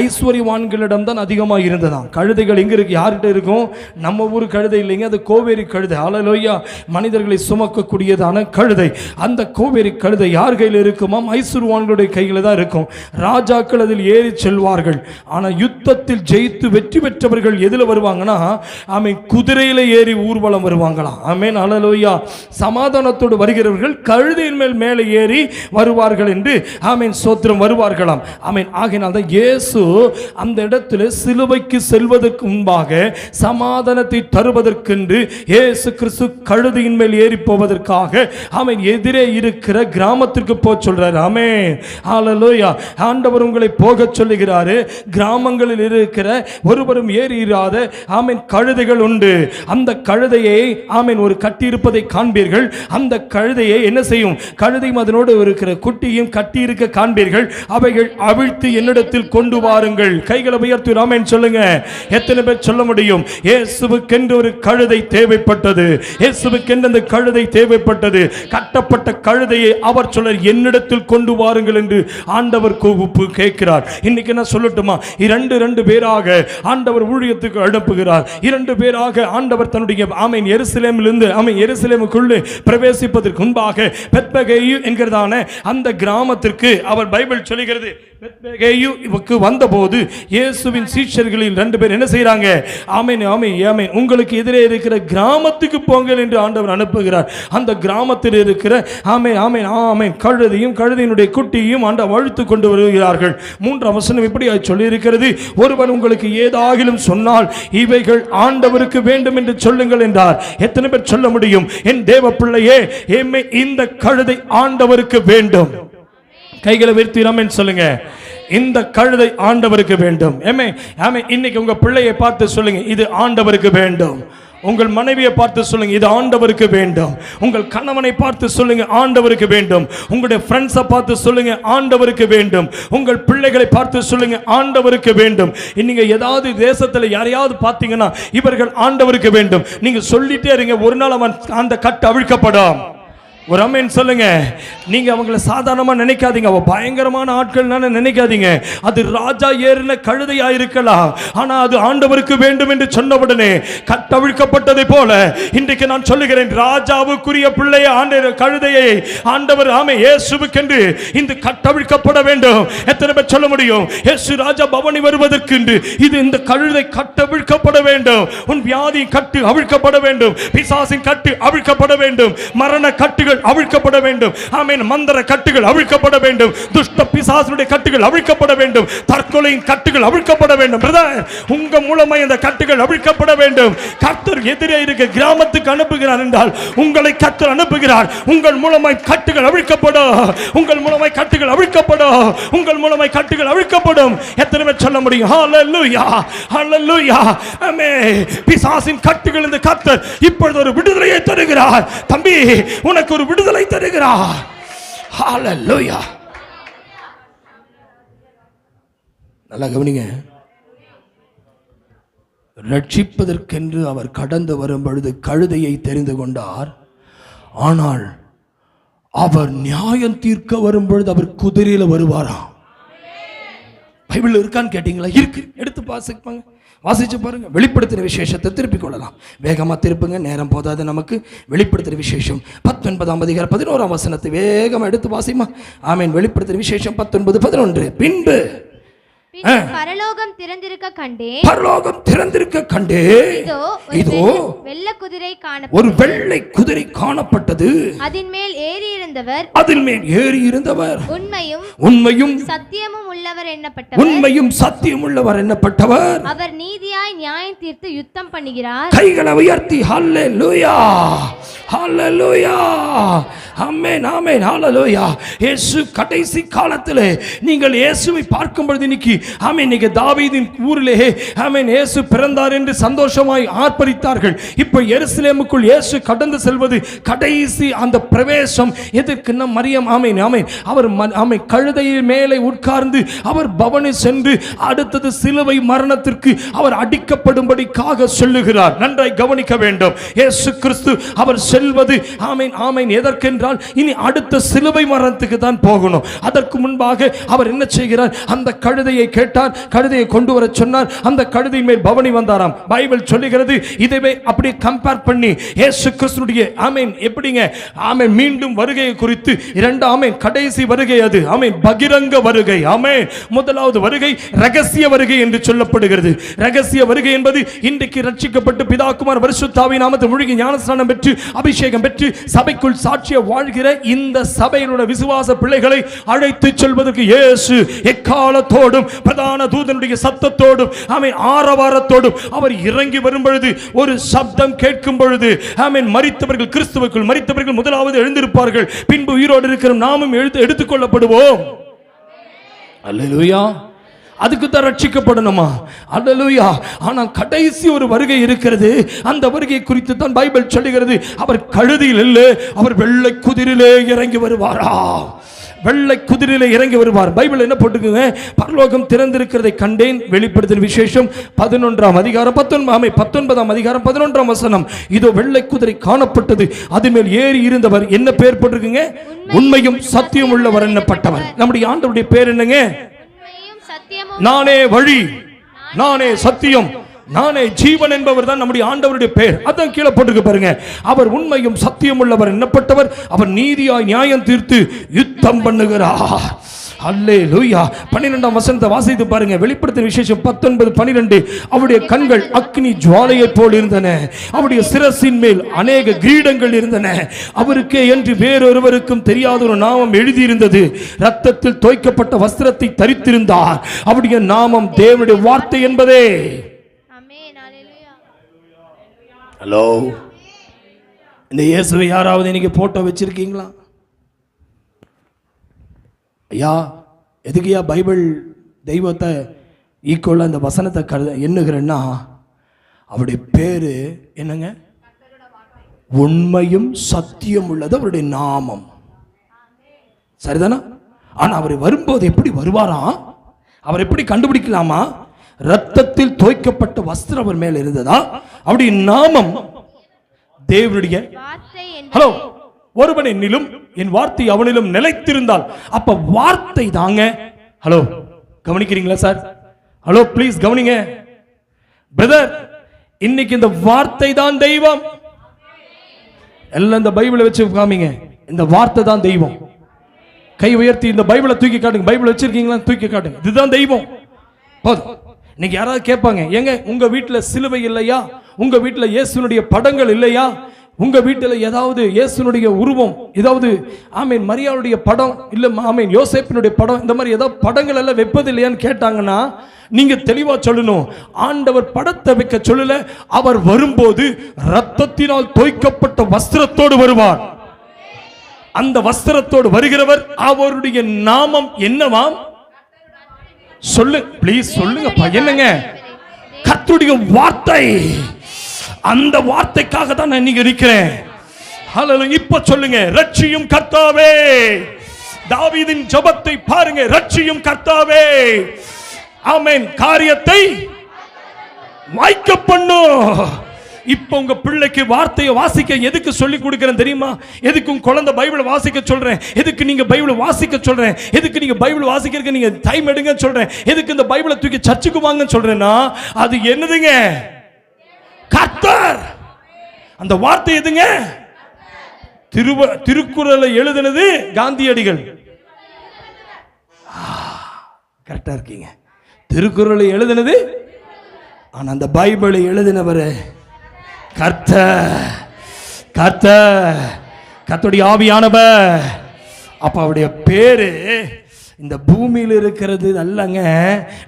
ஐஸ்வர்யவான்களிடம் தான் அதிகமாக இருந்ததாம். கழுதைகள் எங்க இருக்கு? யார்கிட்ட இருக்கும்? நம்ம ஊர் கழுதை இல்லைங்க, அது கோவேரி கழுதை. ஹல்லேலூயா. மனிதர்களை சுமக்கக்கூடியதான கழுதை. அந்த கோவேரி கழுதை யார் கையில் இருக்குமாம்? ஐஸ்வர்யவான்களுடைய கையில் தான் இருக்கும். ராஜாக்கள் அதில் ஏறி செல்வார்கள். ஆனால் யுத்தத்தில் ஜெயித்து வெற்றி பெற்றவர்கள் எதில் வருவாங்கன்னா, ஆமென், குதிரையில ஏறி ஊர்வலம் வருவாங்களாம். ஆமென், ஹல்லேலூயா. சமாதானத்தோடு வருகிறவர்கள் கழுதையின் மேலே ஏறி வருவார்கள் என்று, ஆமென், ஸ்தோத்திரம், வருவார்களாம். ஆமென். ஆகையினால் தான் இயேசு அந்த இடத்துல சிலுவைக்கு செல்வதற்கு முன்பாக சமாதானத்தை தருவதற்கென்று இயேசு கிறிஸ்து கழுதையின் மேல் ஏறி போவதற்காக, ஆமென், எதிரே இருக்கிற கிராமத்திற்கு சொல்றாரு. ஆமென், ஹல்லேலூயா. ஆண்டவர் உங்களை போக சொல்லுகிறாரு. கிராமங்களில் இருக்கிற ஒருவரும் ஏறிராத, ஆமென், கழுதைகள் உண்டு. அந்த கழுதையை, ஆமென், ஒரு கட்டி இருப்பதை காண்பீர்கள். அந்த கழுதையை என்ன செய்யும்? கழுதையும் அதனோடு இருக்கிற குட்டியும் கட்டி இருக்க காண்பீர்கள். அவைகள் அவிழ்த்து என்னிடத்தில் கொண்டு வாருங்கள். கைகளை உயர்த்தி ஆமென் சொல்லுங்க. எத்தனை பேர் சொல்ல முடியும்? இயேசுவுக்கென்று ஒரு கழுதை தேவைப்பட்டது. இயேசுவுக்கென்று அந்த கழுதை தேவைப்பட்டது. கட்டப்பட்ட கழுதையை அவர் சொல்ல, என்னிடத்தில் கொண்டு வாருங்கள் என்று ஆண்டவர் கூப்பிட்டு கேட்கிறார். இன்னைக்கு நான் சொல்லட்டுமா, 2 பேராக ஆண்டவர் ஊழியத்துக்கு அனுப்புகிறார். 2 பேராக ஆண்டவர் தன்னுடைய, ஆமென், எருசலேமிலிருந்து, ஆமென், எருசலேமுக்குள்ளே பிரவேசிப்பதற்கு முன்பாக பெத்பகேயு என்கிறதான அந்த கிராமத்திற்கு அவர் பைபிள் சொல்லுகிறது. பெத்பகேயுவுக்கு வந்தபோது இயேசுவின் சீஷர்களில் 2 பேர் என்ன செய்றாங்க? ஆமென், ஆமென், ஆமென், உங்களுக்கு எதிரே இருக்கிற கிராமத்துக்கு போங்கள் என்று ஆண்டவர் அனுப்புகிறார். அந்த கிராமத்தில் இருக்கிற, ஆமென், ஆமென், ஆமென், கழுதையும் கழுதையினுடைய குட்டியும் ஆண்டவர் அழுத்து கொண்டு வருகிறார்கள். 3ஆம் வசனம் இப்படி சொல்லி இருக்கிறது, ஒருவன் உங்களுக்கு ஏதாகிலும் சொன்னால் இவைகள் ஆண்டவருக்கு வேண்டும் என்று சொல்லுங்கள் என்றார். எத்தனை பேர் சொல்ல முடியும்? என் தேவ பிள்ளையே, இந்த கழுதை ஆண்டவருக்கு வேண்டும். கைகளை உயர்த்தி ஆமென் சொல்லுங்க. இந்த கழுதை ஆண்டவருக்கு வேண்டும். இன்னைக்கு உங்க பிள்ளையை பார்த்து சொல்லுங்க, இது ஆண்டவருக்கு வேண்டும். உங்கள் மனைவியை பார்த்து சொல்லுங்க, இது ஆண்டவருக்கு வேண்டும். உங்கள் கணவனை பார்த்து சொல்லுங்க, ஆண்டவருக்கு வேண்டும். உங்களுடைய ஃப்ரெண்ட்ஸை பார்த்து சொல்லுங்க, ஆண்டவருக்கு வேண்டும். உங்கள் பிள்ளைகளை பார்த்து சொல்லுங்க, ஆண்டவருக்கு வேண்டும். நீங்க ஏதாவது தேசத்துல யாரையாவது பார்த்தீங்கன்னா, இவர்கள் ஆண்டவருக்கு வேண்டும், நீங்க சொல்லிட்டே இருங்க, ஒரு நாள் அவன் அந்த கட்டு அவிழ்க்கப்படும். ஒரு ஆமென் சொல்லுங்க. நீங்க அவங்கள சாதாரணமா நினைக்காதீங்க, அவ பயங்கரமான ஆட்கள் நினைக்காதீங்க. அது ராஜா ஏறின கழுதையா இருக்கலாம், ஆனா அது ஆண்டவருக்கு வேண்டும் என்று சொன்னவுடனே கட்டவிழ்க்கப்பட்டதை போல இன்றைக்கு நான் சொல்லுகிறேன், ராஜாவுக்குரிய பிள்ளையை கழுதையை ஆண்டவர் ஆமே இயேசுவுக்கென்று இந்த கட்டவிழ்க்கப்பட வேண்டும். எத்தனை பேர் சொல்ல முடியும்? இயேசு ராஜா பவனி வருவதற்கு இது இந்த கழுதை கட்டவிழ்க்கப்பட வேண்டும். உன் வியாதி கட்டு அவிழ்க்கப்பட வேண்டும், பிசாசின் கட்டு அவிழ்க்கப்பட வேண்டும், மரண கட்டுகள் அவிழ்க்கப்பட வேண்டும். ஆமென். மந்திர கட்டுகள் அவிழ்க்கப்பட வேண்டும், துஷ்ட பிசாசுடைய கட்டுகள் அவிழ்க்கப்பட வேண்டும், தற்கொலையின் கட்டுகள் அவிழ்க்கப்பட வேண்டும். பிரதர், உங்க மூலமாய் அந்த கட்டுகள் அவிழ்க்கப்பட வேண்டும். கர்த்தர் எதிரே இருக்க கிராமத்துக்கு அனுப்புகிறார் என்றால் உங்களை கர்த்தர் அனுப்புகிறார். உங்கள் மூலமாய் கட்டுகள் அவிழ்க்கப்படும், உங்கள் மூலமாய் கட்டுகள் அவிழ்க்கப்படும், உங்கள் மூலமாய் கட்டுகள் அவிழ்க்கப்படும். எத்தனை பேர் சொல்ல முடியும்? ஹalleluya, ஹalleluya. ஆமென். பிசாசின் கட்டுகள் இந்த கர்த்தர் இப்பொழுது ஒரு விடுதலையை தருகிறார். தம்பி, உனக்கு ஒரு விடுதலை தருகிறார். ஹalleluya. நல்லா கவனிங்க. ரட்சிப்பதற்கென்று அவர் கடந்து வரும் பொழுது கழுதையை தெரிந்து கொண்டார். ஆனால் அவர் நியாயம் தீர்க்க வரும் பொழுது அவர் குதிரையில வருவாராம். பைபிள் இருக்கான்னு கேட்டீங்களா? இருக்கு. எடுத்து வாசிச்சு பாருங்க. வெளிப்படுத்தின விசேஷத்தை திருப்பிக் கொள்ளலாம். வேகமா திருப்புங்க, நேரம் போதாது நமக்கு. வெளிப்படுத்தின விசேஷம் 19ஆம் அதிகாரம் 11ஆம் வசனத்தை வேகமா எடுத்து வாசிமா. ஆமென். வெளிப்படுத்தின விசேஷம் 19:11. பின்பு பரலோகம் திறந்திருக்க கண்டேன், பரலோகம் திறந்திருக்க கண்டேன். இதோ ஒரு வெள்ளை குதிரை காணப்பட்டது. அதின் மேல் ஏறி இருந்தவர் உண்மையும் சத்தியமும் உள்ளவர் எண்ணப்பட்டவர். அவர் நீதியாய் நியாயம் தீர்த்து யுத்தம் பண்ணுகிறார். கைகளை உயர்த்தி ஹல்லேலூயா, ஹல்லேலூயா, ஆமென், ஆமென், ஹல்லேலூயா. இயேசு கடைசி காலத்திலே நீங்கள் இயேசுவை பார்க்கும் பொழுது இன்னைக்கு ஆமென், இன்னைக்கு தாவீதின் ஊரிலே ஆமென் இயேசு பிறந்தார் என்று சந்தோஷமாய் ஆர்ப்பரித்தார்கள். இப்போ எருசலேமுக்குள் இயேசு கடந்து செல்வது கடைசி அந்த பிரவேசம். எதற்குன்னா மரியம் ஆமென் ஆமென் அவர் ஆமென் கழுதையின் மேலே உட்கார்ந்து அவர் பவனி சென்று அடுத்தது சிலுவை மரணத்திற்கு அவர் அடிக்கப்படும்படிக்காக சொல்லுகிறார். நன்றாய் கவனிக்க வேண்டும். இயேசு கிறிஸ்து அவர் செல்வது ஆமென் ஆமென் எதற்கென்றால் இனி அடுத்த சிலுவை மரணத்துக்கு தான் போகணும். அதற்கு முன்பாக அவர் என்ன செய்கிறார்? அந்த கழுதையை கேட்டார், கழுதையை கொண்டு வர சொன்னார். அந்த கழுதை மேல் பவனி வந்தாராம். பைபிள் சொல்லுகிறது. இதைவே அப்படியே கம்பேர் பண்ணி இயேசு கிறிஸ்துடைய ஆமென் எப்படிங்க ஆமென் மீண்டும் வருகையை குறித்து இரண்டு ஆமென் கடைசி வருகை அது ஆமென் பகிரங்க வருகை. ஆமென். முதலாவது வருகை ரகசிய வருகை என்று சொல்லப்படுகிறது. ரகசிய வருகை என்பது இன்றைக்கு ரட்சிக்கப்பட்டு பிதாகுமார் பரிசுத்தாவின் நாமத்தில் முழுகி ஞானஸ்நானம் பெற்று அபிஷேகம் பெற்று சபைக்குள் சாட்சிய வாழ்கிற இந்த சபையினுடைய விசுவாச பிள்ளைகளை அழைத்து செல்வதற்கு இயேசு எக்காலத்தோடும் பிரதான தூதனுடைய சத்தத்தோடும் ஆமென் ஆரவாரத்தோடும் அவர் இறங்கி வரும் பொழுது ஒரு சப்தம் கேட்கும் பொழுது ஆமென் மரித்தவர்கள் கிறிஸ்துவுக்குள் மரித்தவர்கள் முதலாவது எழுந்திருப்பார்கள். பின்பு உயிரோடு இருக்கிற நாமும் எடுத்துக்கொள்ளப்படுவோம். அல்லேலூயா. அதுக்கு தான் ரட்சிக்கப்படணுமா? அல்லேலூயா. ஆனால் கடைசி ஒரு வருகை இருக்கிறது. அந்த வருகை குறித்து தான் பைபிள் சொல்லுகிறது. அவர் கழுதையில் இல்லை, அவர் வெள்ளை குதிரையிலே இறங்கி வருவாரா? வெள்ளை குதிரையில இறங்கி வருவார். பைபிள் என்ன போட்டுக்குங்க? பரலோகம் திறந்திருக்கிறதை கண்டேன். வெளிப்படுத்தின விசேஷம் 11ஆம் அதிகாரம் 19ஆம் அதிகாரம் 11ஆம் வசனம். இதோ வெள்ளை குதிரை காணப்பட்டது, அது மேல் ஏறி இருந்தவர் என்ன பேர் போட்டிருக்குங்க? உண்மையும் சத்தியம் உள்ளவர் என்னப்பட்டவர். நம்முடைய ஆண்டவருடைய பேர் என்னங்க? நானே வழி, நானே சத்தியம், நானே ஜீவன் என்பவர் தான் நம்முடைய ஆண்டவருடைய பெயர். அதான் கீழே போட்டுக்க பாருங்க. அவர் உண்மையும் சத்தியம் உள்ளவர் என்னப்பட்டவர், அவர் நீதியாய் நியாயம் தீர்த்து யுத்தம் பண்ணுகிறார். அல்லேலூயா. 12ஆம் வசனத்தை வாசித்து பாருங்க. வெளிப்படுத்தின விசேஷம் 19:12. அவருடைய கண்கள் அக்னி ஜுவாலையை போல் இருந்தன, அவருடைய சிரசின் மேல் அநேக கிரீடங்கள் இருந்தன. அவருக்கே என்று வேறொருவருக்கும் தெரியாத ஒரு நாமம் எழுதியிருந்தது. ரத்தத்தில் தோய்க்கப்பட்ட வஸ்திரத்தை தரித்திருந்தார். அவருடைய நாமம் தேவனுடைய வார்த்தை என்பதே. ஹலோ, இந்த இயேசுவை யாராவது இன்னைக்கு போட்டோ வச்சிருக்கீங்களா? ஐயா, எதுக்குயா பைபிள் தெய்வத்தை ஈக்குவலாக இந்த வசனத்தை எண்ணுகிறேன்னா, அவருடைய பேரு என்னங்க? உண்மையும் சத்தியம் உள்ளது அவருடைய நாமம். சரிதானா? ஆனா அவர் வரும்போது எப்படி வருவாராம்? அவர் எப்படி கண்டுபிடிக்கலாமா? ரத்தத்தில் தோய்க்கப்பட்ட வஸ்திரம் அவர் மேல் இருந்ததா? அவருடைய நாமம் தேவனுடைய. ஹலோ, ஒருவன் என்னிலும் என் வார்த்தை அவனிலும் நிலைத்திருந்தால், அப்ப வார்த்தை தாங்க. ஹலோ, கவனிக்கிறீங்களா சார்? ஹலோ, ப்ளீஸ் கவனிங்க பிரதர். இன்னைக்கு இந்த வார்த்தை தான் தெய்வம். எல்லாம் இந்த பைபிளை வச்சு காமிங்க. இந்த வார்த்தை தான் தெய்வம். கை உயர்த்தி இந்த பைபிளை தூக்கி காட்டுங்க. பைபிள் வச்சிருக்கீங்களா? தூக்கி காட்டுங்க. இதுதான் தெய்வம். போதும். இன்னைக்கு யாராவது கேட்பாங்க, ஏங்க உங்க வீட்டுல சிலுவை இல்லையா? உங்க வீட்டுல இயேசுனுடைய படங்கள் இல்லையா? உங்க வீட்டுல ஏதாவது இயேசுனுடைய உருவம், ஏதாவது ஆமீன் மரியாளுடைய படம் இல்ல, ஆமீன் யோசேப்பினுடைய படம், இந்த மாதிரி ஏதாவது படங்கள் எல்லாம் வைப்பது இல்லையான்னு கேட்டாங்கன்னா நீங்க தெளிவா சொல்லணும். ஆண்டவர் படத்தை வைக்க சொல்லல. அவர் வரும்போது ரத்தத்தினால் தோய்க்கப்பட்ட வஸ்திரத்தோடு வருவார். அந்த வஸ்திரத்தோடு வருகிறவர், அவருடைய நாமம் என்னவாம்? சொல்லு ப்ளீஸ், சொல்லுங்க என்னங்க? கர்த்தருடைய வார்த்தை. அந்த வார்த்தைக்காக தான் நான் இன்னைக்கு இருக்கிறேன். ஹல்லேலூயா. இப்ப சொல்லுங்க, ரட்சியும் கர்த்தாவே. தாவீதின் ஜெபத்தை பாருங்க, ரட்சியும் கர்த்தாவே. ஆமென். காரியத்தை வாய்க்க பண்ணும். இப்ப உங்க பிள்ளைக்கு வார்த்தையை வாசிக்க எதுக்கு சொல்லி கொடுக்கிறேன் தெரியுமா? எதுக்கு உங்க குழந்தை பைபிளை வாசிக்க சொல்றேன்? எதுக்கு நீங்க பைபிளை வாசிக்க சொல்றேன்? எதுக்கு நீங்க பைபிள் வாசிக்கிறதுக்கு நீங்க டைம் எடுங்க சொல்றேன்? எதுக்கு இந்த பைபிளை தூக்கி சர்ச்சுக்கு வாங்கன்னு சொல்றேன்னா, அது என்னதுங்க? கர்த்தர். அந்த வார்த்தை எதுங்க? திருக்குறளை எழுதினது காந்தியடிகள். கரெக்டா இருக்கீங்க. திருக்குறளை எழுதினது, ஆனா அந்த பைபிளை எழுதினவர் கர்த்தர். கர்த்தருடைய ஆவியானவர். அப்ப அவருடைய பேரு இந்த பூமியில் இருக்கிறது அல்லங்க.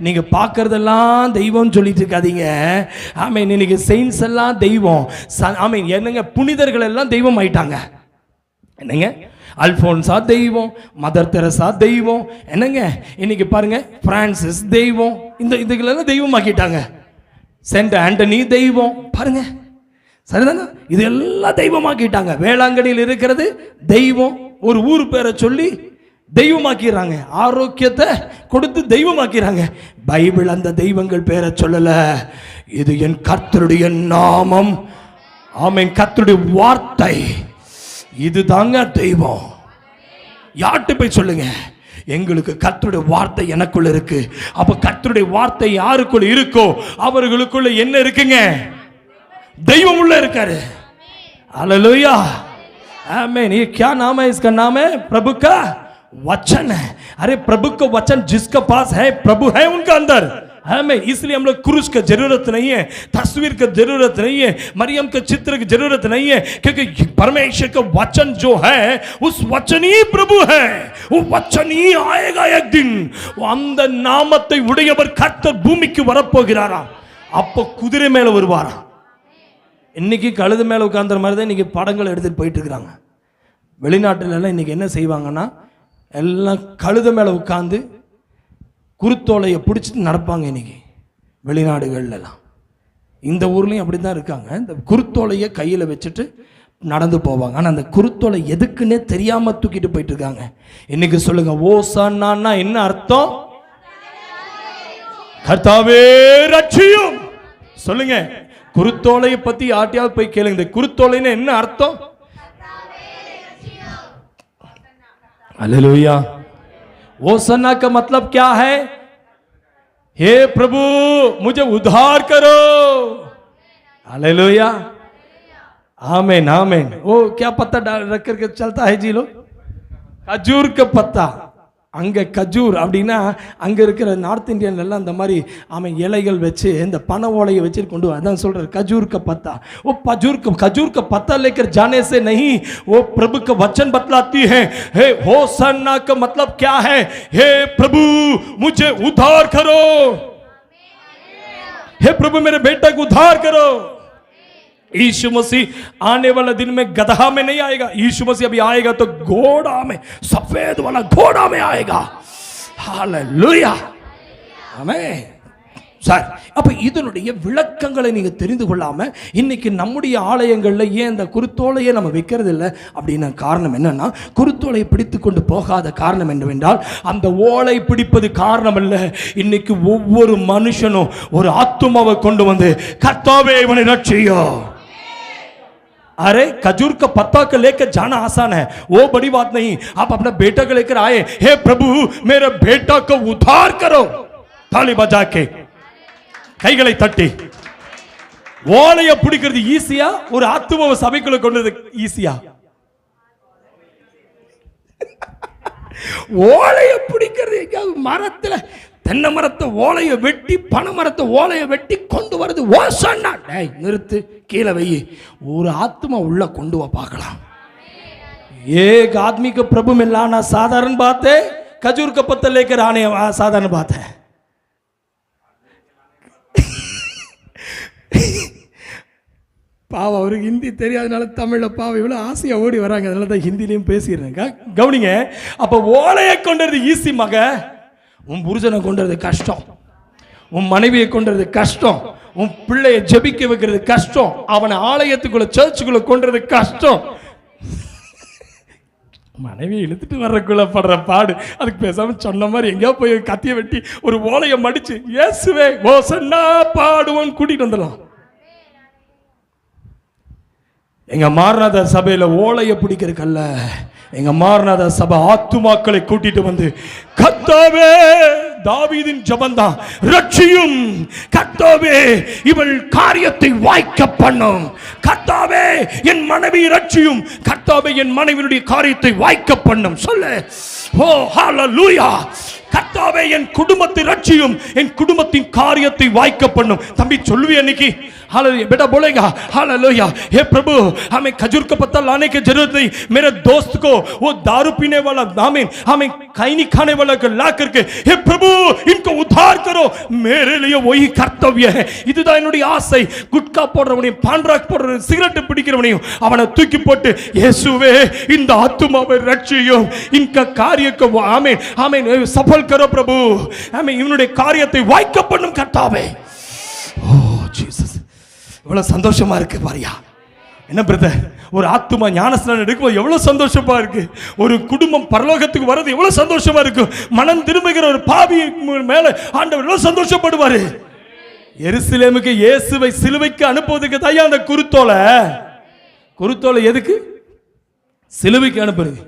நீங்க பார்க்கறதெல்லாம் தெய்வம் சொல்லிட்டு இருக்காதீங்க. ஆமீன். இன்னைக்கு செயின்ஸ் எல்லாம் தெய்வம். ஆமீன். என்னங்க, புனிதர்கள் எல்லாம் தெய்வம் ஆயிட்டாங்க. என்னங்க, அல்போன்சா தெய்வம், மதர் தெரசா தெய்வம். என்னங்க, இன்னைக்கு பாருங்க, பிரான்சிஸ் தெய்வம். இந்த இதுகளெல்லாம் தெய்வம் ஆக்கிட்டாங்க. சென்ட் ஆண்டனி தெய்வம். பாருங்க, சரிதானா? இதெல்லாம் தெய்வமாக்கிட்டாங்க. வேளாங்கண்ணியில் இருக்கிறது தெய்வம். ஒரு ஊர் பேரை சொல்லி தெய்வமாக்கிறாங்க. ஆரோக்கியத்தை கொடுத்து தெய்வமாக்கிறாங்க. பைபிள் அந்த தெய்வங்கள் பேரை சொல்லல. இது என் கர்த்தருடைய நாமம். ஆமென். கர்த்தருடைய வார்த்தை. இது தாங்க தெய்வம். யார்கிட்ட போய் சொல்லுங்க, எங்களுக்கு கர்த்தருடைய வார்த்தை எனக்குள்ள இருக்கு. அப்ப கர்த்தருடைய வார்த்தை யாருக்குள்ள இருக்கோ அவர்களுக்குள்ள என்ன இருக்குங்க? தெய்வம் உள்ள இருக்காரு. हालेलुया, आमीन। ये क्या नाम है? इसका नाम है प्रभु का वचन है। अरे प्रभु का वचन जिसके पास है, प्रभु है उनका अंदर। हमें इसलिए हम लोग क्रूस की जरूरत नहीं है, तस्वीर की जरूरत नहीं है, मरियम के चित्र की जरूरत नहीं है, क्योंकि परमेश्वर का वचन जो है उस वचन ही प्रभु है। वो वचन ही आएगा एक दिन। वो அந்த நாமத்தை உடையவர் கர்த்தர் பூமிக்கு வரப்போகிறாராம்। அப்போ குதிரை மேல வருவாராம்। இன்னைக்கு கழுது மேல உட்கார்ந்த மாதிரி தான் இன்னைக்கு படங்கள் எடுத்துட்டு போயிட்டு இருக்காங்க। வெளிநாட்டுல எல்லாம் இன்னைக்கு என்ன செய்வாங்கன்னா, எல்லாம் கழுத மேல உட்கார்ந்து குருத்தோலையை பிடிச்சிட்டு நடப்பாங்க இன்னைக்கு வெளிநாடுகள்லாம்। இந்த ஊர்லேயும் அப்படி தான் இருக்காங்க। இந்த குருத்தோலையை கையில் வச்சுட்டு நடந்து போவாங்க। ஆனால் அந்த குருத்தோலை எதுக்குன்னே தெரியாமல் தூக்கிட்டு போயிட்டு இருக்காங்க। இன்னைக்கு சொல்லுங்க, ஓசான்னா என்ன அர்த்தம்? கர்த்தாவே ரட்சியும் சொல்லுங்க। குருத்தோலையை பற்றி யார்ட்டையாவது போய் கேளுங்க, இந்த குருத்தோலைன்னு என்ன அர்த்தம்? हालेलुया। ओसन्ना का मतलब क्या है? हे प्रभु मुझे उद्धार करो। हालेलुया, आमीन आमीन। वो क्या पत्ता रख करके चलता है जी लोग? खजूर का पत्ता। அங்கே கஜூர் அப்படின்னா அங்கே இருக்கிற நார்த் இந்தியன்லாம் இந்த மாதிரி அவன் இலைகள் வச்சு இந்த பனை ஓலையை வச்சு கொண்டு அதான் சொல்கிறார் खजूर का पत्ता। वो खजूर का पत्ता लेकर जाने से नहीं, वो प्रभु का वचन बतलाती है। हे होसन्ना का मतलब क्या है? हे प्रभु मुझे उद्धार करो, हे प्रभु मेरे बेटे को उद्धार करो। यीशु मसीह आने वाला दिन में गधा में नहीं आएगा। यीशु मसीह अभी आएगा तो घोड़ा में, सफेद वाला घोड़ा में आएगा। हालेलुया, आमीन। சார், அப்போ இதனுடைய விளக்கங்களை நீங்கள் தெரிந்து கொள்ளாமல் இன்னைக்கு நம்முடைய ஆலயங்களில் ஏன் இந்த குருத்தோலையை நம்ம வைக்கிறது இல்லை அப்படின்னா காரணம் என்னன்னா, குருத்தோலையை பிடித்து கொண்டு போகாத காரணம் என்னவென்றால், அந்த ஓலை பிடிப்பது காரணம் அல்ல। இன்னைக்கு ஒவ்வொரு மனுஷனும் ஒரு ஆத்துமாவை கொண்டு வந்து கர்த்தாவே இவனை ரட்சியோ, अरे खजूर का पत्ता को लेकर जाना आसान है, वो बड़ी बात नहीं। आप अपना बेटा को लेकर आए, हे प्रभु मेरे बेटा को उद्धार करो, ताली बजा के கைகளை தட்டி ஓலைய பிடிக்கிறது ஈஸியா, ஒரு ஆத்தும சபைக்குள்ள கொண்டு வரது ஈஸியா? ஓலைய பிடிக்கிறது மரத்துல, தென்னை மரத்தை ஓலைய வெட்டி, பனை மரத்தை ஓலைய வெட்டி கொண்டு வரது ஓசன்னா. டேய் நிறுத்து, கீழே வை, ஒரு ஆத்மா உள்ள கொண்டு வா பார்க்கலாம். एक आदमी को प्रभु में लाना साधारण बात है, खजूर का पत्ता लेकर आने साधारण बात है। பாவம் அவருக்கு ஹிந்தி தெரியாதனால தமிழில் பாவம் இவ்வளோ ஆசையாக ஓடி வராங்க, அதனால தான் ஹிந்திலையும் பேசிடுறேங்க. கவனிங்க, அப்போ ஓலையை கொண்டது ஈஸி மக, உன் புருஷனை கொண்டது கஷ்டம், உன் மனைவியை கொண்டது கஷ்டம், உன் பிள்ளையை ஜெபிக்க வைக்கிறது கஷ்டம், அவனை ஆலயத்துக்குள்ள சர்ச்சுக்குள்ள கொண்டது கஷ்டம். மனைவியை இழுத்துட்டு வர்றதுக்குள்ள படுற பாடு, அதுக்கு பேசாம சொன்ன மாதிரி எங்கேயோ போய் கத்திய வெட்டி ஒரு ஓலையை மடிச்சு இயேசுவே ஓசன்னா பாடுவோன்னு கூட்டிட்டு வந்துடலாம். எங்க மாரநாத சபையில ஓலையை பிடிக்கிறதுக்கல்ல, எங்க மாரநாத சபை ஆத்துமாக்களை கூட்டிட்டு வந்து, கர்த்தாவே தாவீதின் ஜெபம்தான், ரட்சியும் கர்த்தாவே இவள் காரியத்தை வாய்க்க பண்ணும், கர்த்தாவே என் மனைவி ரட்சியும், கர்த்தாவே என் மனைவியுடைய காரியத்தை வாய்க்க பண்ணும் சொல்லு. ஓ ஹalleluya. கர்த்தாவே என் குடும்பத்தை ரட்சியும், என் குடும்பத்தின் காரியத்தை வாய்க்க பண்ணும். தம்பி சொல்லுவே இன்னைக்கு हालेलुया, बेटा बोलेगा हालेलुया, हे प्रभु हमें खजूर का पत्ता लाने की जरूरत नहीं, मेरे दोस्त को वो दारू पीने वाला हमें खैनी खाने वाला को ला करके, हे प्रभु इनको उद्धार करो, मेरे लिए वही कर्तव्य है. இதுதான் என்னுடைய ஆசை. குட்கா போடுறவனையும் பான்றாக் போடுறவனையும் சிகரெட் பிடிக்கிறவனையும் அவனை தூக்கி போட்டு, இயேசுவே இந்த ஆத்துமாவை ரட்சியும், इनका कार्य को आमीन आमीन सफल करो प्रभु, आमीन इवனுடைய காரியத்தை வாய்க்க பண்ணும் கர்த்தாவே. ஓ ஜீசஸ், எவ்வளவு சந்தோஷமா இருக்கு பாரியா. என்ன பிரதர், ஒரு ஆத்துமா ஞானஸ்நானம் எடுக்கும்போது எவ்வளவு சந்தோஷமா இருக்கு, ஒரு குடும்பம் பரலோகத்துக்கு வர்றது எவ்வளவு சந்தோஷமா இருக்கு, மனம் திரும்புகிற ஒரு பாவி மேல ஆண்டவர் எவ்வளவு சந்தோஷப்படுவாரு. எருசலேமுக்கு இயேசுவை சிலுவைக்கு அனுப்புவதற்கு தான் அந்த குருத்தோலை எதுக்கு சிலுவைக்கு அனுப்புறது.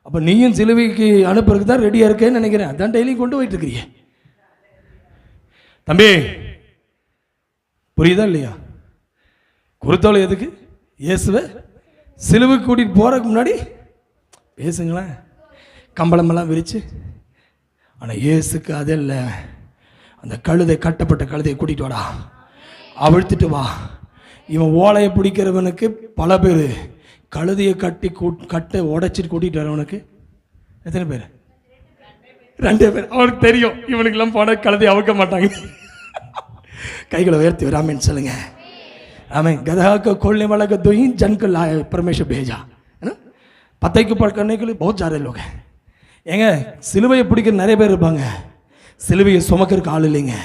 அப்ப நீயும் சிலுவைக்கு அனுப்புறதுக்கு தான் ரெடியா இருக்கேன்னு நினைக்கிறேன், அதான் டெய்லி கொண்டு போயிட்டு இருக்கிறீங்க. தம்பி புரியுதா இல்லையா? குருத்தோலை எதுக்கு? இயேசுவை சிலுவைக்கு கூட்டிட்டு போறதுக்கு முன்னாடி பேசுங்களேன், கம்பளமெல்லாம் விரிச்சு. ஆனால் இயேசுக்கு அது இல்லை, அந்த கழுதை, கட்டப்பட்ட கழுதையை கூட்டிட்டு வாடா, அவிழ்த்துட்டு வா. இவன் ஓலையை பிடிக்கிறவனுக்கு பல பேர், கழுதையை கட்டை உடைச்சிட்டு கூட்டிட்டு வரவனுக்கு எத்தனை பேர்? 2 பேர். அவனுக்கு தெரியும் இவனுக்கெல்லாம் போன கழுதையை அவுக்க மாட்டாங்க. கைகளை உயர்த்தி ராமன் சொல்லுங்க. आमें गधा को खोलने वाला का 2 ही जन को लाए परमेश्वर भेजा है ना, पता को पकड़ने के लिए बहुत सारे लोग हैं. ஏங்க சிலுவையை பிடிக்கிற நிறைய பேர் இருப்பாங்க, சிலுவையை சுமக்கிறதுக்கு ஆள் இல்லைங்க.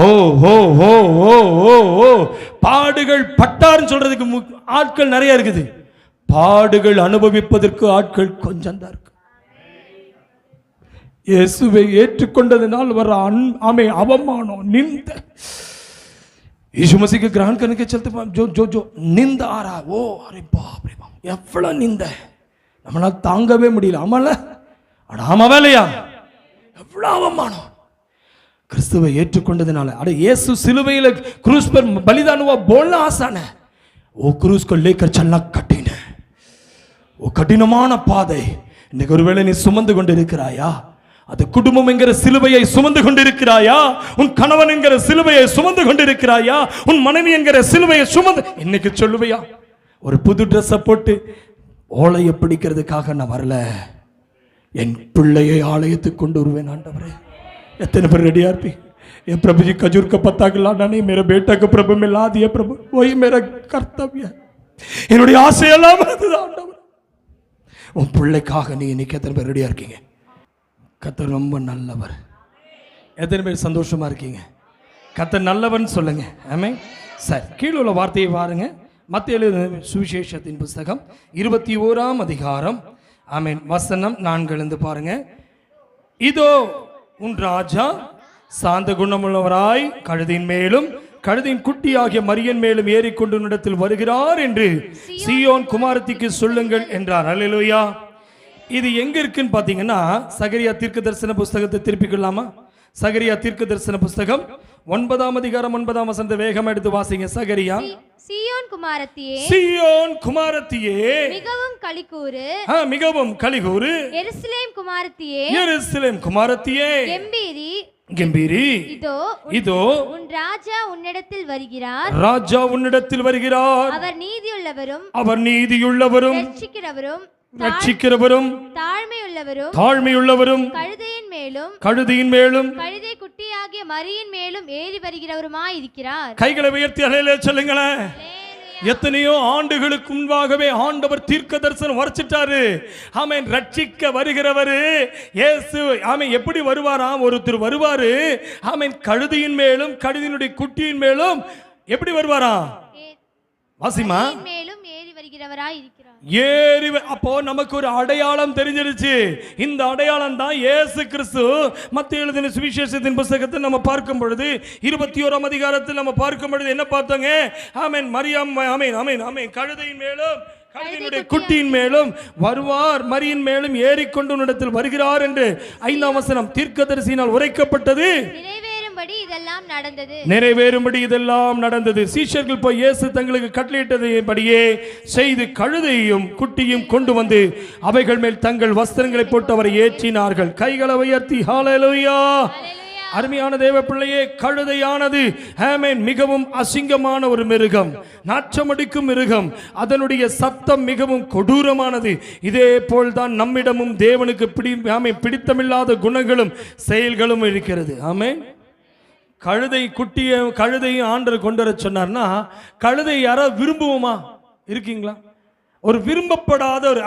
ஓ ஓ ஓ ஓ ஓ ஓ பாடுகள் பட்டார்னு சொல்றதுக்கு ஆட்கள் நிறைய இருக்குது, பாடுகள் அனுபவிப்பதற்கு ஆட்கள் கொஞ்சம் தான் இருக்கு. இயேசுவை ஏற்றுக்கொண்டதனால் வர ஆமே அவமானம், நிந்த, यीशु मसीह के ग्रहण करने के चलते जो जो जो निंदा आ रहा है वो, अरे बाप रे बाप எவ்வளவு நிந்தை நம்மளால தாங்கவே முடியல. ஆமால ஆமாவே இல்லையா? எவ்வளவு அவமானம். கிறிஸ்துவை ஏற்றுக்கொண்டதுனால, अरे यीशु सिलुவையில क्रूस पर बलिदान हुआ बोलना आसान है, वो क्रूस को लेकर चलना कठिन है, वो கடினமான பாதை. இன்னைக்கு ஒருவேளை நீ சுமந்து கொண்டிருக்கிறாயா, அது குடும்பம் என்கிற சிலுவையை சுமந்து கொண்டிருக்கிறாயா, உன் கணவன் என்கிற சிலுவையை சுமந்து கொண்டிருக்கிறாயா, உன் மனைவி என்கிற சிலுவையை சுமந்து, இன்னைக்கு சொல்லுவையா ஒரு புது ட்ரெஸ்ஸை போட்டு ஓலையை பிடிக்கிறதுக்காக நான் வரல, என் பிள்ளையை ஆலயத்துக்கு கொண்டு வருவேன் ஆண்டவரே. எத்தனை பேர் ரெடியா இருப்பி? ये प्रभु जी खजूर का पत्ता को लाना नहीं, मेरे बेटा को प्रभु में ला दिया प्रभु, वही मेरा कर्तव्य है. என்னுடைய ஆசையெல்லாம் ஆண்டவர், உன் பிள்ளைக்காக நீ இன்னைக்கு எத்தனை பேர் ரெடியா இருக்கீங்க? கர்த்தர் ரொம்ப நல்லவர். எத்தனை பேர் சந்தோஷமா இருக்கீங்க? கர்த்தர் நல்லவன் சொல்லுங்க. ஆமென். சரி, கீழே உள்ள வார்த்தையை பாருங்க. மத்தேயு எழுதின சுவிசேஷத்தின் புத்தகம் 21ஆம் அதிகாரம், ஆமென், வசனம் 4 பாருங்க. இதோ உன் ராஜா சாந்த குணமுள்ளவராய் கழுதின் மேலும் கழுதையின் குட்டியாகிய மரியன் மேலும் ஏறிக்கொண்டு உன்னிடத்தில் வருகிறார் என்று சீயோன் குமாரத்திக்கு சொல்லுங்கள் என்றார். அல்லேலூயா. இது எங்க இருக்குன்னு பாத்தீங்கன்னா சகரியா தீர்க்க தரிசன புஸ்தகத்தை திருப்பிக்கொள்ளாமா? சகரியா தீர்க்க தரிசன புஸ்தகம் 9ஆம் அதிகாரம் 9ஆம் வசனத்தை வேகம் எடுத்து வாசிங்க. சகரியா. சீயோன் குமாரத்தியே, சீயோன் குமாரத்தியே, மிகவும் களிகூரு, மிகவும் களிகூரு. எருசலேம் குமாரத்தியே, எருசலேம் குமாரத்தியே, கெம்பீரி, கெம்பீரி. இதோ உன் ராஜா உன்னிடத்தில் வருகிறார், ராஜா உன்னிடத்தில் வருகிறார். அவர் நீதியுள்ளவரும், அவர் நீதியுள்ளவரும், ரட்சிக்கிறவரும், தாழ்மையுள்ளவரும், கழுதையின் மேலும் கழுதை குட்டியாகிய மரியின் மேலும் ஏறி வருகிறவருமாய் இருக்கிறார். கைகளை உயர்த்தி அல்லேலூயா சொல்லுங்களேன். எத்தனையோ ஆண்டுகளுக்கு முன்பாகவே ஆண்டவர் தீர்க்க தரிசனம் வரைச்சிட்டாரு. ஆமென். ரட்சிக்க வருகிறவரு இயேசு. ஆமென். எப்படி வருவாராம்? ஒருத்தர் வருவாரு. ஆமென். கழுதையின் மேலும் கழுதையினுடைய குட்டியின் மேலும் எப்படி வருவாராம்? வாசிமா. மேலும் ஏறி வருகிறவராய் இருக்கிறார். அப்போ நமக்கு ஒரு அடையாளம் தெரிஞ்சிருச்சு. இந்த அடையாளம் தான் இயேசு கிறிஸ்து. மத்தேயு எழுதின சுவிசேஷத்தின் புத்தகத்தை நம்ம பார்க்கும் பொழுது 21ஆம் அதிகாரத்தில் நம்ம பார்க்கும் பொழுது என்ன பார்த்தோங்க? ஆமென். மரியாம் ஆமென் ஆமென் ஆமென் கழுதையின் மேலும் கழுதையினுடைய குட்டியின் மேலும் வருவார், மரியின் மேலும் ஏறிக்கொண்டு உன்னிடத்தில் வருகிறார் என்று 5ஆம் வசனம் தீர்க்கதரிசியினால் உரைக்கப்பட்டது நிறைவேறும்படி இதெல்லாம் நடந்தது. சீஷர்கள் போய் இயேசு தங்களுக்கு கட்டளையிட்டபடியே செய்து கழுதையும் குட்டியும் கொண்டு வந்து அவைகள் மேல் தங்கள் வஸ்திரங்களை போட்டு அவரை ஏற்றினார்கள். கைகளை உயர்த்தி ஹல்லேலூயா. அருமையான தேவ பிள்ளையே, கழுதையானது ஆமென் மிகவும் அசிங்கமான ஒரு மிருகம், நாற்றமடிக்கும் மிருகம். அதனுடைய சத்தம் மிகவும் கொடூரமானது. இதே போல்தான் நம்மிடமும் தேவனுக்கு பிடித்தமில்லாத குணங்களும் செயல்களும் இருக்கிறது. ஆமென். கழுதையும் ஆண்டவர் கொண்டு வர சொன்னார்னா, கழுதை யாராவது விரும்புவோமா? இருக்கீங்களா? ஒரு விரும்பப்படாத ஒரு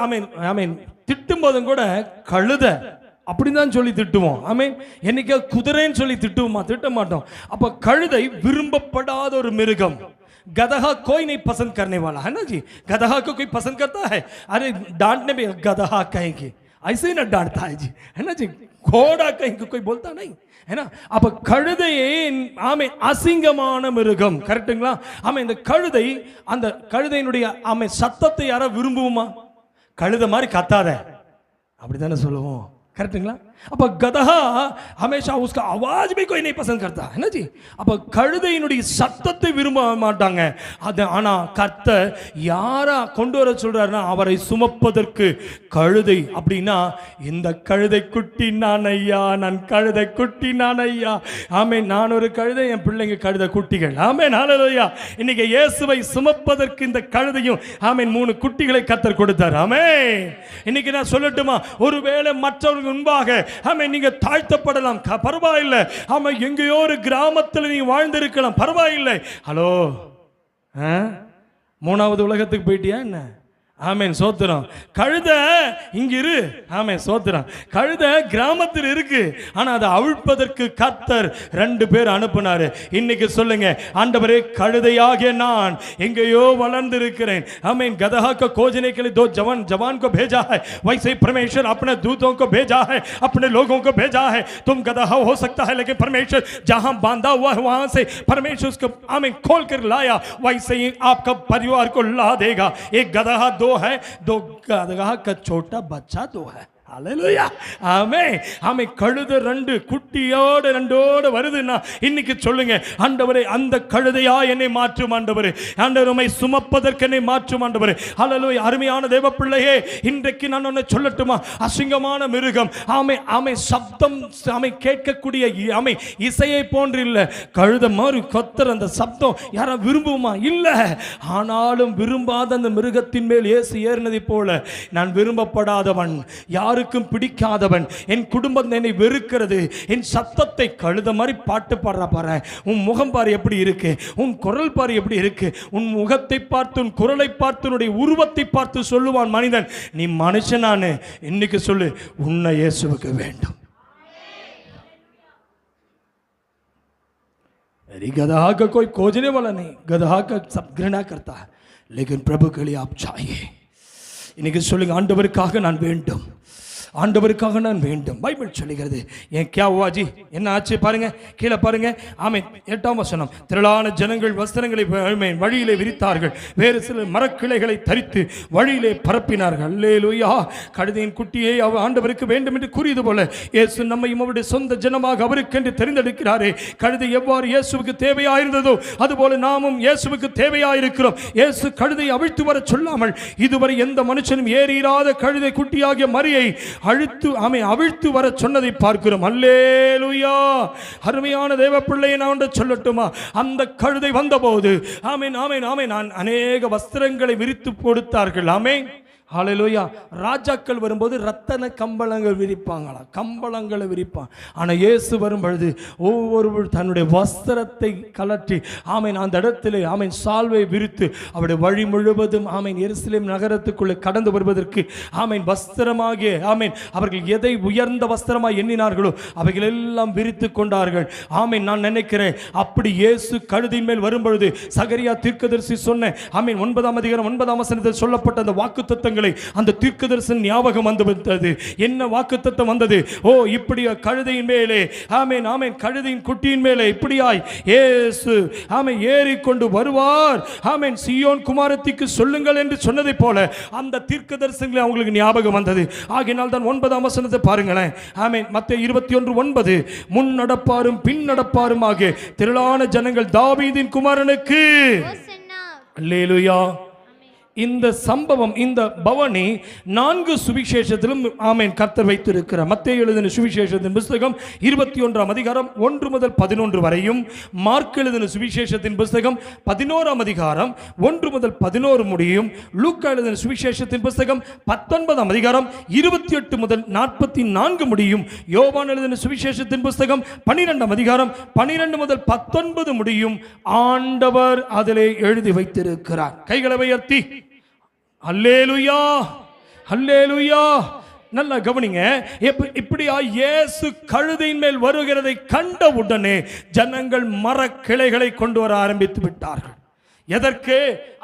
ஆமீன் திட்டும் போதும் கூட கழுதை அப்படிதான் சொல்லி திட்டுவோம். ஆமீன். என்னைக்கு குதிரைன்னு சொல்லி திட்டுவோமா? திட்ட மாட்டோம். அப்ப கழுதை விரும்பப்படாத ஒரு மிருகம். गदहा कोई नहीं पसंद करने वाला है ना जी. गदहा को कोई पसंद करता है? अरे डांटने में गदहा कहेंगे, ऐसे ही ना डांटता है जी, है ना जी. घोड़ा कहेंगे, कोई बोलता नहीं है ना. அப்ப கழுதையே ஆமே அசிங்கமான மிருகம். கரெக்ட்டுங்களா? ஆமே. இந்த கழுதை, அந்த கழுதையினுடைய ஆமே சத்தத்தை யாரா விரும்புவோமா? கழுதை மாதிரி கத்தாத அப்படிதானே சொல்லுவோம். करेक्टங்களா? அப்ப गदहा हमेशा उसका आवाज भी कोई नहीं पसंद करता है ना जी. அப்ப கழுதையினுடைய சத்தத்தை விரும்ப மாட்டாங்க. அது ஆனா கர்த்தர் யாரா கொண்டு வர சொல்றாருன்னா, அவரை சுமப்பதற்கு கழுதை. அப்படின்னா இந்த கழுதை குட்டி நான் ஐயா, நான் கழுதை குட்டி நான் ஐயா. ஆமென். நான் ஒரு கழுதை, என் பிள்ளைங்க கழுதை குட்டிகள். ஆமென். ஹல்லேலூயா. இன்னைக்கு இயேசுவை சுமப்பதற்கு இந்த கழுதையும் ஆமென் 3 குட்டிகளை கர்த்தர் கொடுத்தார். ஆமென். இன்னைக்கு நான் சொல்லட்டுமா, ஒருவேளை மற்றவர்கள் முன்பாக ஆமென் நீங்க தாழ்த்தப்படலாம், பரவாயில்லை. ஆமா, எங்கேயோ ஒரு கிராமத்தில் நீ வாழ்ந்திருக்கலாம், பரவாயில்லை. ஹலோ, 3வது உலகத்துக்கு போயிட்டியா என்ன? ஆமென். சோத்திரம். கழுதை இங்க இரு. ஆமென். சோத்திரம். கழுதை கிராமத்தில் இருக்கு, ஆனா அதை அவிழ்ப்பதற்கு கர்த்தர் 2 பேர் அனுப்புனாரு. இன்னைக்கு சொல்லுங்க, ஆண்டவரே கழுதையாகிய நான் எங்கேயோ வளர்ந்து இருக்கிறேன். ஆமென். गदहा को खोजने के लिए 2 जवान को भेजा है, वैसे परमेश्वर अपने दूतों को भेजा है, अपने लोगों को भेजा है. तुम गदहा हो सकता है, लेकिन परमेश्वर जहां बांधा हुआ है वहां से परमेश्वर उसको आमीन खोल कर लाया, वैसे ही आपका परिवार को ला देगा. एक गदहा 2 है, 2 गदहा का छोटा बच्चा 2 है. ஹல்லேலூயா. ஆமென். ஆமென். கழுதை 2 குட்டியோட 2 வருதுன்னா இன்னைக்கு சொல்லுங்க, ஆண்டவரே அந்த கழுதையா என்னை மாற்றும் ஆண்டவரே. ஆண்டவரே உம்மை சுமப்பதற்கு என்னை மாற்றும் ஆண்டவரே. ஹல்லேலூயா. அருமையான தேவ பிள்ளையே, இன்றைக்கு நான் ஒன்னு சொல்லட்டுமா? அசிங்கமான மிருகம். ஆமென். ஆமென். சப்தம் ஆமென் கேட்கக்கூடிய ஆமென் இசையை போன்று இல்ல. கழுதை மாதிரி கத்துற அந்த சப்தம் யாரா விரும்புமா? இல்ல. ஆனாலும் விரும்பாத அந்த மிருகத்தின் மேல் இயேசு ஏறினதை போல நான் விரும்பப்படாதவன், யாருக்கும் பிடிக்காதவன், என் குடும்பம் என்னை வெறுக்கிறது, என் சத்தத்தை கழுத மாதிரி பாட்டு பாடுற பாரு, உன் முகம் பாரு எப்படி இருக்கு, உன் குரல் பாரு எப்படி இருக்கு, உன் முகத்தை பார்த்து உன் குரலை பார்த்து உன்னுடைய உருவத்தை பார்த்து சொல்லுவான் மனிதன், நீ மனுஷனானு. இன்னைக்கு சொல்லு, உன்னை இயேசுவுக்கு வேண்டும். गदहा का कोई खोजने वाला नहीं, गदहा का सब घृणा करता है, लेकिन प्रभु के लिए आप चाहिए. இன்னைக்கு சொல்லுங்க, ஆண்டவருக்காக நான் வேண்டும், ஆண்டவருக்காக நான் வேண்டும். பைபிள் சொல்லுகிறது. ஏன் கியா ஹுவாஜி, என்ன ஆச்சு பாருங்க, கீழே பாருங்க. ஆமென். 8ஆம் வசனம். திரளான ஜனங்கள் வஸ்திரங்களை வழியிலே விரித்தார்கள், வேறு சில மரக்கிளைகளை தரித்து வழியிலே பரப்பினார்கள். அல்லேலூயா. கழுதையின் குட்டியை ஆண்டவருக்கு வேண்டும் என்று கூறியது போல இயேசு நம்மையும் அவருடைய சொந்த ஜனமாக அவருக்கென்று தெரிந்தெடுக்கிறாரே. கழுதை எவ்வாறு இயேசுவுக்கு தேவையாயிருந்ததோ அதுபோல நாமும் இயேசுவுக்கு தேவையாயிருக்கிறோம். இயேசு கழுதை அவிழ்த்து வர சொல்லாமல் இதுவரை எந்த மனுஷனும் ஏறியிராத கழுதை குட்டியாகிய மரியை அவிழ்த்து வர சொன்னதை பார்க்கிறோம். அல்லேலூயா. அருமையான தேவ பிள்ளையை நான் சொல்லட்டுமா, அந்த கழுதை வந்தபோது ஆமென் ஆமென் ஆமென் அநேக வஸ்திரங்களை விரித்து கொடுத்தார்கள். ஆமென். ஹல்லேலூயா. ராஜாக்கள் வரும்போது ரத்தன கம்பளங்கள் விரிப்பாங்களா, கம்பளங்களை விரிப்பான். ஆனால் இயேசு வரும் பொழுது ஒவ்வொரு தன்னுடைய வஸ்திரத்தை கலற்றி ஆமீன் அந்த இடத்திலே ஆமீன் சால்வை விரித்து அவருடைய வழி முழுவதும் ஆமீன் எருசலேம் நகரத்துக்குள்ளே கடந்து வருவதற்கு ஆமீன் வஸ்திரமாகிய ஆமீன் அவர்கள் எதை உயர்ந்த வஸ்திரமாய் எண்ணினார்களோ அவைகள் எல்லாம் விரித்து கொண்டார்கள். ஆமீன். நான் நினைக்கிறேன் அப்படி இயேசு கழுதின் மேல் வரும்பொழுது சகரியா தீர்க்கதரிசி சொன்ன ஆமீன் 9ஆம் அதிகாரம் 9ஆம் வசனத்தில் சொல்லப்பட்ட அந்த வாக்குத்தத்தங்கள் அந்த தீர்க்கதரிசன ஞாபகம் வந்தது. என்ன வாக்குத்தத்தம் வந்தது? ஓ, இப்படி கழுதையின் மேலே ஆமென் ஆமென் கழுதையின் குட்டியின் மேலே இப்படியாய் இயேசு ஆமென் ஏறிக்கொண்டு வருவார். ஆமென். சீயோன் குமாரத்திக்கு சொல்லுங்கள் என்று சொன்னதை போல அந்த தீர்க்கதரிசனங்கள் அவங்களுக்கு ஞாபகம் வந்தது. ஆகையினால் தான் 9ஆம் வசனத்தை பாருங்களேன். ஆமென். மத்தேயு 21:9 முன் நடப்பாரும் பின் நடப்பாரும் ஆகிய திரளான ஜனங்கள் தாவீதின் குமாரனுக்கு அல்லேலூயா. இந்த சம்பவம், இந்த பவனி 4 சுவிசேஷத்திலும் ஆமென் கர்த்தர் வைத்திருக்கிறார். மத்தேயு எழுதின சுவிசேஷத்தின் புத்தகம் 21ஆம் அதிகாரம் 1 முதல் 11 வரையும், மார்க் எழுதின சுவிசேஷத்தின் புத்தகம் 11ஆம் அதிகாரம் 1 முதல் 11 முடியும், லூக்கா எழுதின சுவிசேஷத்தின் புத்தகம் 19ஆம் அதிகாரம் 28 முதல் 44 முடியும், யோவான் எழுதின சுவிசேஷத்தின் புத்தகம் 12ஆம் அதிகாரம் 12 முதல் 19 முடியும். ஆண்டவர் அதிலே எழுதி வைத்திருக்கிறார். கைகளை உயர்த்தி அல்லேலூயா அல்லேலூயா. நல்லா கவனிங்க. இப்படியா இயேசு கழுதையின் மேல் வருகிறதை கண்ட உடனே ஜனங்கள் மரக்கிளைகளை கொண்டு வர ஆரம்பித்து விட்டார்கள். எதற்கு?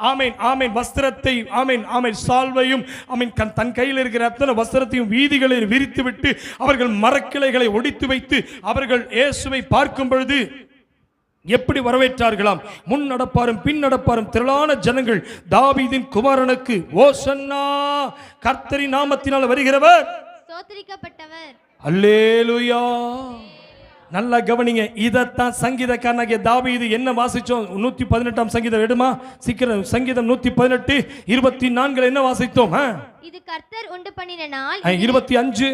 ஆமீன் ஆமீன் வஸ்திரத்தை ஆமீன் ஆமீன் சால்வையும் ஆமீன் தன் கையில் இருக்கிற அத்தனை வஸ்திரத்தையும் வீதிகளில் விரித்து விட்டு அவர்கள் மரக்கிளைகளை ஒடித்து வைத்து அவர்கள் இயேசுவை பார்க்கும் பொழுது எப்படி வரவேற்றார்களாம்? முன் நடப்பாரும் பின் நடப்பாரும் திரளான ஜனங்கள் தாவீதின் குமாரனுக்கு ஓசன்னா, கர்த்தரின் நாமத்தினால் வருகிறவர் ஸ்தோத்திரிக்கப்பட்டவர். அல்லேலூயா. நல்லா கவனிங்க. இதத்தான் சங்கீதக்காரனாகிய தாவீது என்ன வாசிச்சோம்? 118ஆம் சங்கீதம் எடுமா சீக்கிரம். சங்கீதம் 118 24 என்ன வாசித்தோம்? இது கர்த்தர் உண்டு பண்ணின நாள். 25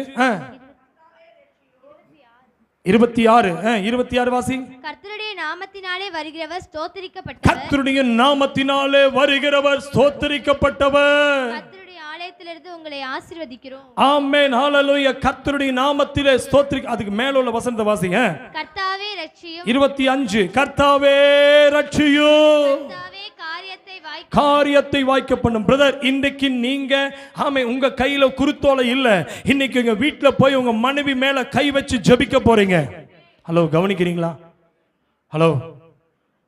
26 26 வாசி. கர்த்தருடைய நாமத்தினாலே வருகிறவர் ஸ்தோத்திரிக்கப்பட்டவர். கர்த்தருடைய நாமத்தினாலே வருகிறவர் ஸ்தோத்திரிக்கப்பட்டவர். கர்த்தருடைய ஆலயத்திலிருந்து உங்களை ஆசீர்வதிக்கிறோம். ஆமென். ஹல்லேலூயா. கர்த்தருடைய நாமத்திலே அதுக்கு மேல உள்ள வசனத்தை வாசிங்க. கர்த்தாவே ரட்சியும். 25 கர்த்தாவே ரட்சியும். காரியத்தை வாய்க்க பண்ணும். பிரதர், இன்றைக்கு நீங்க ஆமே உங்க கையில குருத்தோலை இல்ல, இன்னைக்கு உங்க வீட்டுல போய் உங்க மனைவி மேல கை வச்சு ஜெபிக்க போறீங்க. ஹலோ, கவனிக்கிறீங்களா? ஹலோ,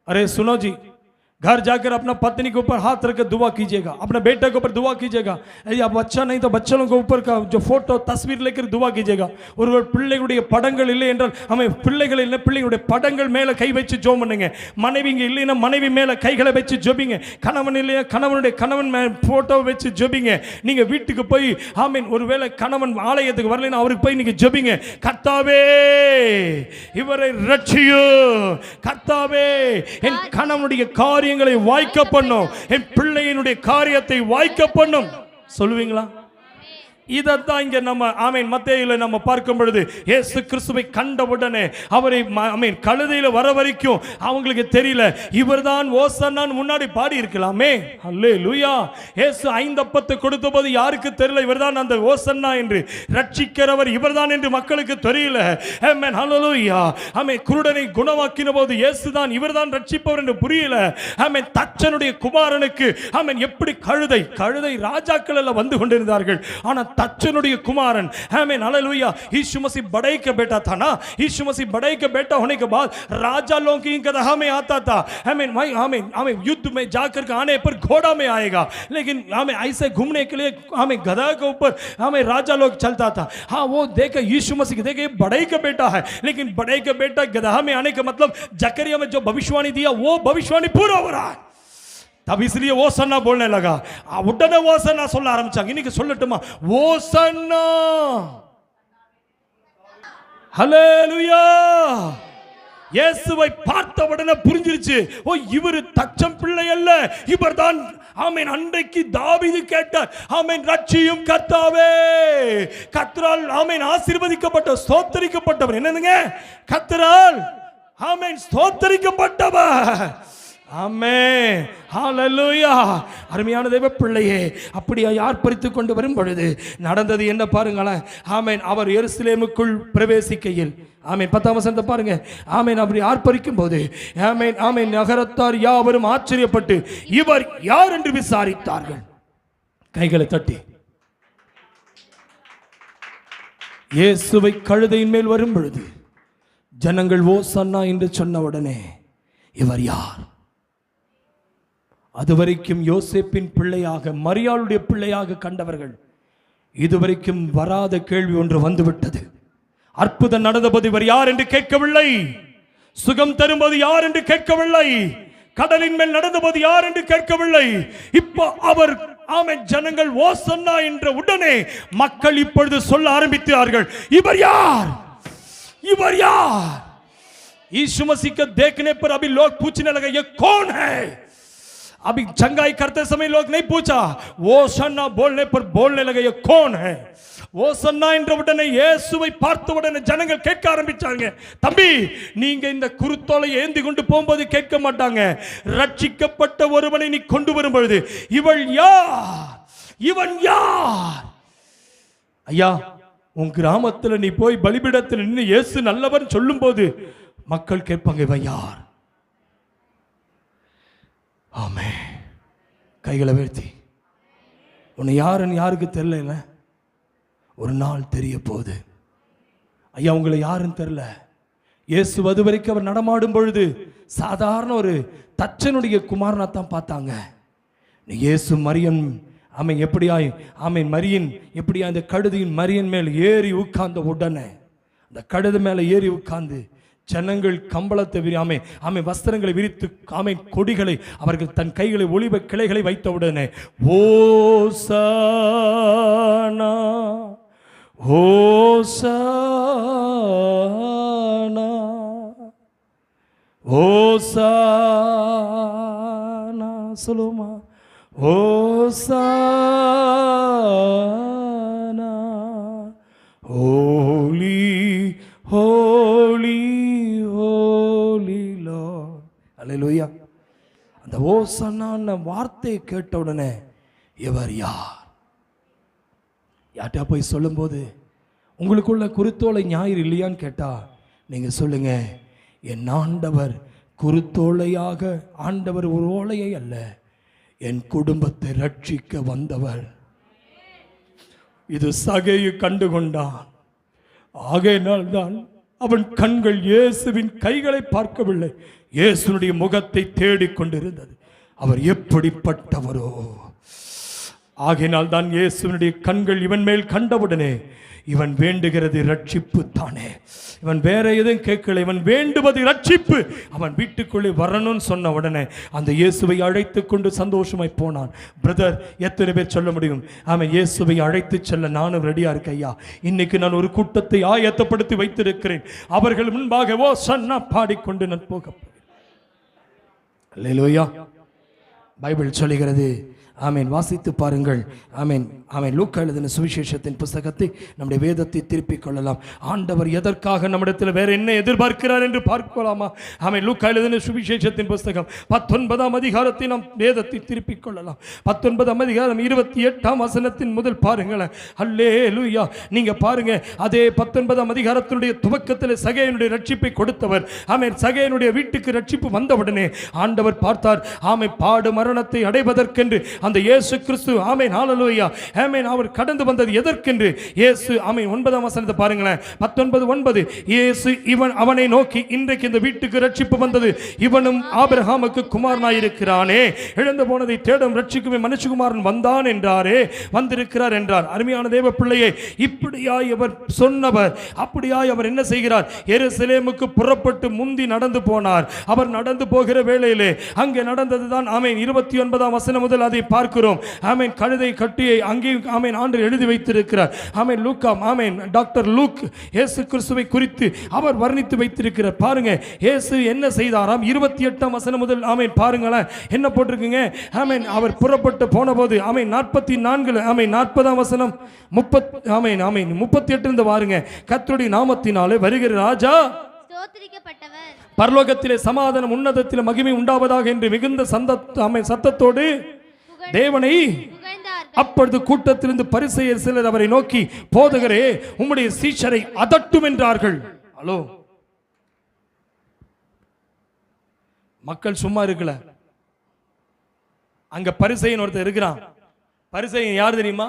அரே सुनो जी, घर जाकर अपना पत्नी के ऊपर हाथ रख के दुआ कीजिएगा, अपने बेटे के ऊपर दुआ कीजिएगा. अब अच्छा नहीं तो बच्चों के ऊपर का जो फोटो तस्वीर लेकर दुआ कीजिएगा. ஒரு பிள்ளைகளுடைய படங்கள் இல்லை என்றால் அமை பிள்ளைகள் இல்லை, பிள்ளைகளுடைய படங்கள் மேல கை வச்சு ஜெபம் பண்ணுங்க. மனைவி இங்க இல்லைன்னா மனைவி மேல கைகளை வச்சு ஜெபிங்க. கணவன் இல்லையா கணவனுடைய கணவன் போட்டோ வச்சு ஜெபிங்க. நீங்க வீட்டுக்கு போய் ஆமென் ஒருவேளை கணவன் ஆலயத்துக்கு வரலைன்னா அவருக்கு போய் நீங்க ஜெபிங்க. கர்த்தாவே இவரை ரட்சியும். கர்த்தாவே என் கணவனுடைய காரியம் வாய்க்க பண்ணும், என் பிள்ளையினுடைய காரியத்தை வாய்க்க பண்ணும் சொல்லுவீங்களா? இதத்தான் இங்க நம்ம ஆமென் மத்தேயுல நம்ம பார்க்கும் பொழுது இயேசு கிறிஸ்துவை கண்டவுடனே அவரை ஆமென் கழுதையில வர வரைக்கும் அவங்களுக்கு தெரியல. இவர்தான் ஓசன்னான்னு முன்னாடி பாடி இருக்கலாமே. அல்லேலூயா. இயேசு 5 அப்பத்தை கொடுத்தபோது யாருக்கு தெரியல இவர்தான் அந்த ஓசன்னா என்று, ரட்சிக்கிறவர் இவர்தான் என்று மக்களுக்கு தெரியல. ஆமென். ஹல்லேலூயா. ஆமென். குருடனை குணமாக்கின போது இயேசுதான் இவர்தான் ரட்சிப்பவர் என்று புரியல. ஆமென். தச்சனுடைய குமாரனுக்கு ஆமென் எப்படி கழுதை ராஜாக்கள் எல்லாம் வந்து கொண்டிருந்தார்கள். ஆனா तच्चनुடைய कुमारन आमीन हालेलुया यीशु मसीह बड़ाई का बेटा था ना यीशु मसीह बड़ाई का बेटा होने के बाद राजा लोगों की गदहा में आता था आमीन भाई आमीन आमीन युद्ध में जाकर के आने पर घोड़ा में आएगा लेकिन हमें ऐसे घूमने के लिए हमें गधा के ऊपर हमें राजा लोग चलता था हाँ वो देखे यीशु मसीह देखे बड़ाई का बेटा है लेकिन बड़ाई का बेटा गदहा में आने का मतलब जकरिया में जो भविष्यवाणी दिया वो भविष्यवाणी पूरा हो रहा है तब इसलिए वो सन्ना बोलने लगा उடனே वो सन्ना சொல்ல ஆரம்பிச்சாங்க இன்னைக்கு சொல்லட்டுமா वो सन्ना ஹalleluya இயேசுவை பார்த்த உடனே புரிஞ்சிருச்சு ஓ இவர் தச்சம் பிள்ளை அல்ல இவர்தான் ஆமென் அன்றைக்கு தாவீது கேட்டார் ஆமென் ரட்சியும் கர்த்தாவே கர்த்தரால் ஆமென் ஆசீர்வதிக்கப்பட்ட ஸ்தோத்திரிக்கப்பட்டவர் என்னதுங்க கர்த்தரால் ஆமென் ஸ்தோத்திரிக்கப்பட்டவர் ஆமென் ஹalleluya அருமையான தேவ பிள்ளையே அப்படியே ஆர்ப்பரித்துக் கொண்டு வரும் பொழுது நடந்தது என்ன பாருங்களேன் ஆமென் அவர் எருசலேமுக்குள் பிரவேசிக்கையில் ஆமென் 10ஆம் வசனத்தை பாருங்க ஆமென் அப்படி ஆர்ப்பரிக்கும் போது ஆமென் ஆமென் நகரத்தார் யாவரும் ஆச்சரியப்பட்டு இவர் யார் என்று விசாரித்தார்கள் கைகளை தட்டி இயேசுவை கழுதையின் மேல் வரும் பொழுது ஜனங்கள் ஓசன்னா என்று சொன்ன உடனே இவர் யார் அதுவரைக்கும் யோசேப்பின் பிள்ளையாக மரியாளுடைய பிள்ளையாக கண்டவர்கள் இதுவரைக்கும் வராத கேள்வி ஒன்று வந்துவிட்டது அற்புதம் நடந்தபோது இவர் யார் என்று கேட்கவில்லை சுகம் தரும்போது யார் என்று கேட்கவில்லை கடலின் மேல் நடந்தபோது யார் என்று கேட்கவில்லை இப்போ அவர் ஆமென் ஜனங்கள் ஓசன்னா என்ற உடனே மக்கள் இப்பொழுது சொல்ல ஆரம்பித்தார்கள் இவர் யார் इवर यार यीशु मसीह को देखने पर अभी लोग पूछने लगे ये कौन है अभी चंगाई करते समय लोग नहीं पूछा वो सन्ना बोलने पर बोलने लगे ये कौन है वो सन्ना என்ற உடனே இயேசுவை பார்த்த உடனே ஜனங்கள் கேட்க ஆரம்பிச்சாங்க தம்பி நீங்க இந்த குருத்தோலை ஏந்தி கொண்டு போகும்போது கேட்க மாட்டாங்க ரட்சிக்கப்பட்ட ஒருவனை நீ கொண்டு வரும் பொழுது இவன் யார் ஐயா உன் கிராமத்தில் நீ போய் பலிபீடத்தில் நின்று இயேசு நல்லவர் சொல்லும் போது மக்கள் கேட்பாங்க இவன் யார் ஆமே கைகளை உயர்த்தி உன்னை யாருன்னு யாருக்கு தெரியல ஒரு நாள் தெரிய போகுது ஐயா உங்களை யாருன்னு தெரியல இயேசு அது வரைக்கும் அவர் நடமாடும் பொழுது சாதாரண ஒரு தச்சனுடைய குமாரனா தான் பார்த்தாங்க இயேசு மரியன் ஆமென் எப்படியாய் ஆமென் மரியன் எப்படியா அந்த கழுதையின் மரியன் மேல் ஏறி உட்கார்ந்த உடனே அந்த கழுதை மேலே ஏறி உட்கார்ந்து ஜனங்கள் கம்பளத்தை விரியாமே ஆமென் வஸ்திரங்களை விரித்து ஆமென் கொடிகளை அவர்கள் தன் கைகளை ஒலிவ கிளைகளை வைத்த உடனே ஓசானா ஓசானா ஓசானா சொல்லுமா ஓசானா ஹோலி ஹோலி ஹோலி லார்ட் அல்லேலூயா அந்த ஓசானா வார்த்தையை கேட்ட உடனே இவர் யார் யார்ட்டா போய் சொல்லும்போது உங்களுக்குள்ள குருத்தோலை ஞாயிறு இல்லையான்னு கேட்டா நீங்க சொல்லுங்க என் ஆண்டவர் குருத்தோலையாக ஆண்டவர் ஒரு ஓலையை அல்ல என் குடும்பத்தை ரட்சிக்க வந்தவர் இது சகையை கண்டுகொண்டான் ஆகையினால் தான் அவன் கண்கள் இயேசுவின் கைகளை பார்க்கவில்லை இயேசுனுடைய முகத்தை தேடிக் கொண்டிருந்தது அவர் எப்படிப்பட்டவரோ ஆகையினால் தான் இயேசுவினுடைய கண்கள் இவன் மேல் கண்டவுடனே இவன் வேண்டுகிறது ரட்சிப்பு தானே இவன் வேற எதுவும் கேட்கல இவன் வேண்டுவது ரட்சிப்பு அவன் வீட்டுக்குள்ளே வரணும்னு சொன்ன உடனே அந்த இயேசுவை அழைத்து கொண்டு சந்தோஷமாய் போனான் பிரதர் எத்தனை பேர் சொல்ல முடியும் அவன் இயேசுவை அழைத்து செல்ல நானும் ரெடியா இருக்கேன் ஐயா இன்னைக்கு நான் ஒரு கூட்டத்தை ஆயத்தப்படுத்தி வைத்திருக்கிறேன் அவர்கள் முன்பாக ஓ சன்னா பாடிக்கொண்டு நான் போக அல்லேலூயா பைபிள் சொல்லுகிறது ஆமென் வாசித்து பாருங்கள் ஆமென் ஆமென் லூக்கா எழுதின சுவிசேஷத்தின் புத்தகத்தை நம்முடைய வேதத்தை திருப்பிக் கொள்ளலாம் ஆண்டவர் எதற்காக நம்மிடத்தில் வேற என்ன எதிர்பார்க்கிறார் என்று பார்க்கலாமா ஆமென் லூக்கா எழுதின சுவிசேஷத்தின் புத்தகம் 19ஆம் அதிகாரத்தை நாம் வேதத்தை திருப்பிக் கொள்ளலாம் 19ஆம் அதிகாரம் 28ஆம் வசனத்தின் முதல் பாருங்களேன் அல்லேலூயா நீங்க பாருங்க அதே 19ஆம் அதிகாரத்தினுடைய துவக்கத்தில் சகேயனுடைய ரட்சிப்பை கொடுத்தவர் ஆமென் சகேயனுடைய வீட்டுக்கு ரட்சிப்பு வந்தவுடனே ஆண்டவர் பார்த்தார் ஆமென் பாடு மரணத்தை அடைவதற்கென்று அந்த இயேசு கிறிஸ்து ஆமென் ஹalleluya ஆமென் அவர் கடந்து வந்தது எதற்கென்று இயேசு ஆமென் 9ஆம் வசனத்தை பாருங்களேன் 19:9 இயேசு அவனை நோக்கி இன்றைக்கு இந்த வீட்டுக்கு ரட்சிப்பு வந்தது இவனும் ஆபிரகாமுக்கு குமாரனாய் இருக்கிறானே இழந்து போனதை தேடும் ரட்சிக்குமே மனுஷகுமாரன் வந்தான் என்றாரே வந்திருக்கிறார் என்றார். அருமையான தேவ பிள்ளையே இப்படியாய் அவர் சொன்னவர் அப்படியாய் அவர் என்ன செய்கிறார் எருசலேமுக்கு புறப்பட்டு முந்தி நடந்து போனார். அவர் நடந்து போகிற வேளையிலே அங்கே நடந்ததுதான் ஆமென் 29ஆம் வசனம் முதல் அதை பார்க்கிறோம். ஆமென் கழுதை கட்டியை அங்கே ஆமென் ஆண்டு எழுதி வைத்திருக்கிறார். ஆமென் லூக்கா ஆமென் டாக்டர் லூக் இயேசு கிறிஸ்துவை குறித்து அவர் வர்ணித்து வைத்திருக்கிறார். பாருங்க இயேசு என்ன செய்தாராம் 28ஆம் வசனம் முதல் ஆமென் பாருங்களேன் என்ன போட்டிருக்குங்க. ஆமென் அவர் புறப்பட்டு போனபோது ஆமென் 44 ஆமென் 40ஆம் வசனம் 30 ஆமென் ஆமென் 38 இருந்து பாருங்க கர்த்தருடைய நாமத்தினாலே வருகிற ராஜா ஸ்தோத்திரிக்கப்பட்டவர் பரலோகத்திலே சமாதானம் உன்னதத்திலே மகிமை உண்டாவதாக என்று மிகுந்த சத்தத்தோடு தேவனை அப்பொழுது கூட்டத்திலிருந்து பரிசேயர் சிலர் அவரை நோக்கி போதகரே உம்முடைய சீஷரை அதட்டும் என்றார்கள். ஹலோ மக்கள் சும்மா இருக்கல. அங்க பரிசேயன் ஒருத்தர் இருக்கிறான். பரிசேயன் யார் தெரியுமா?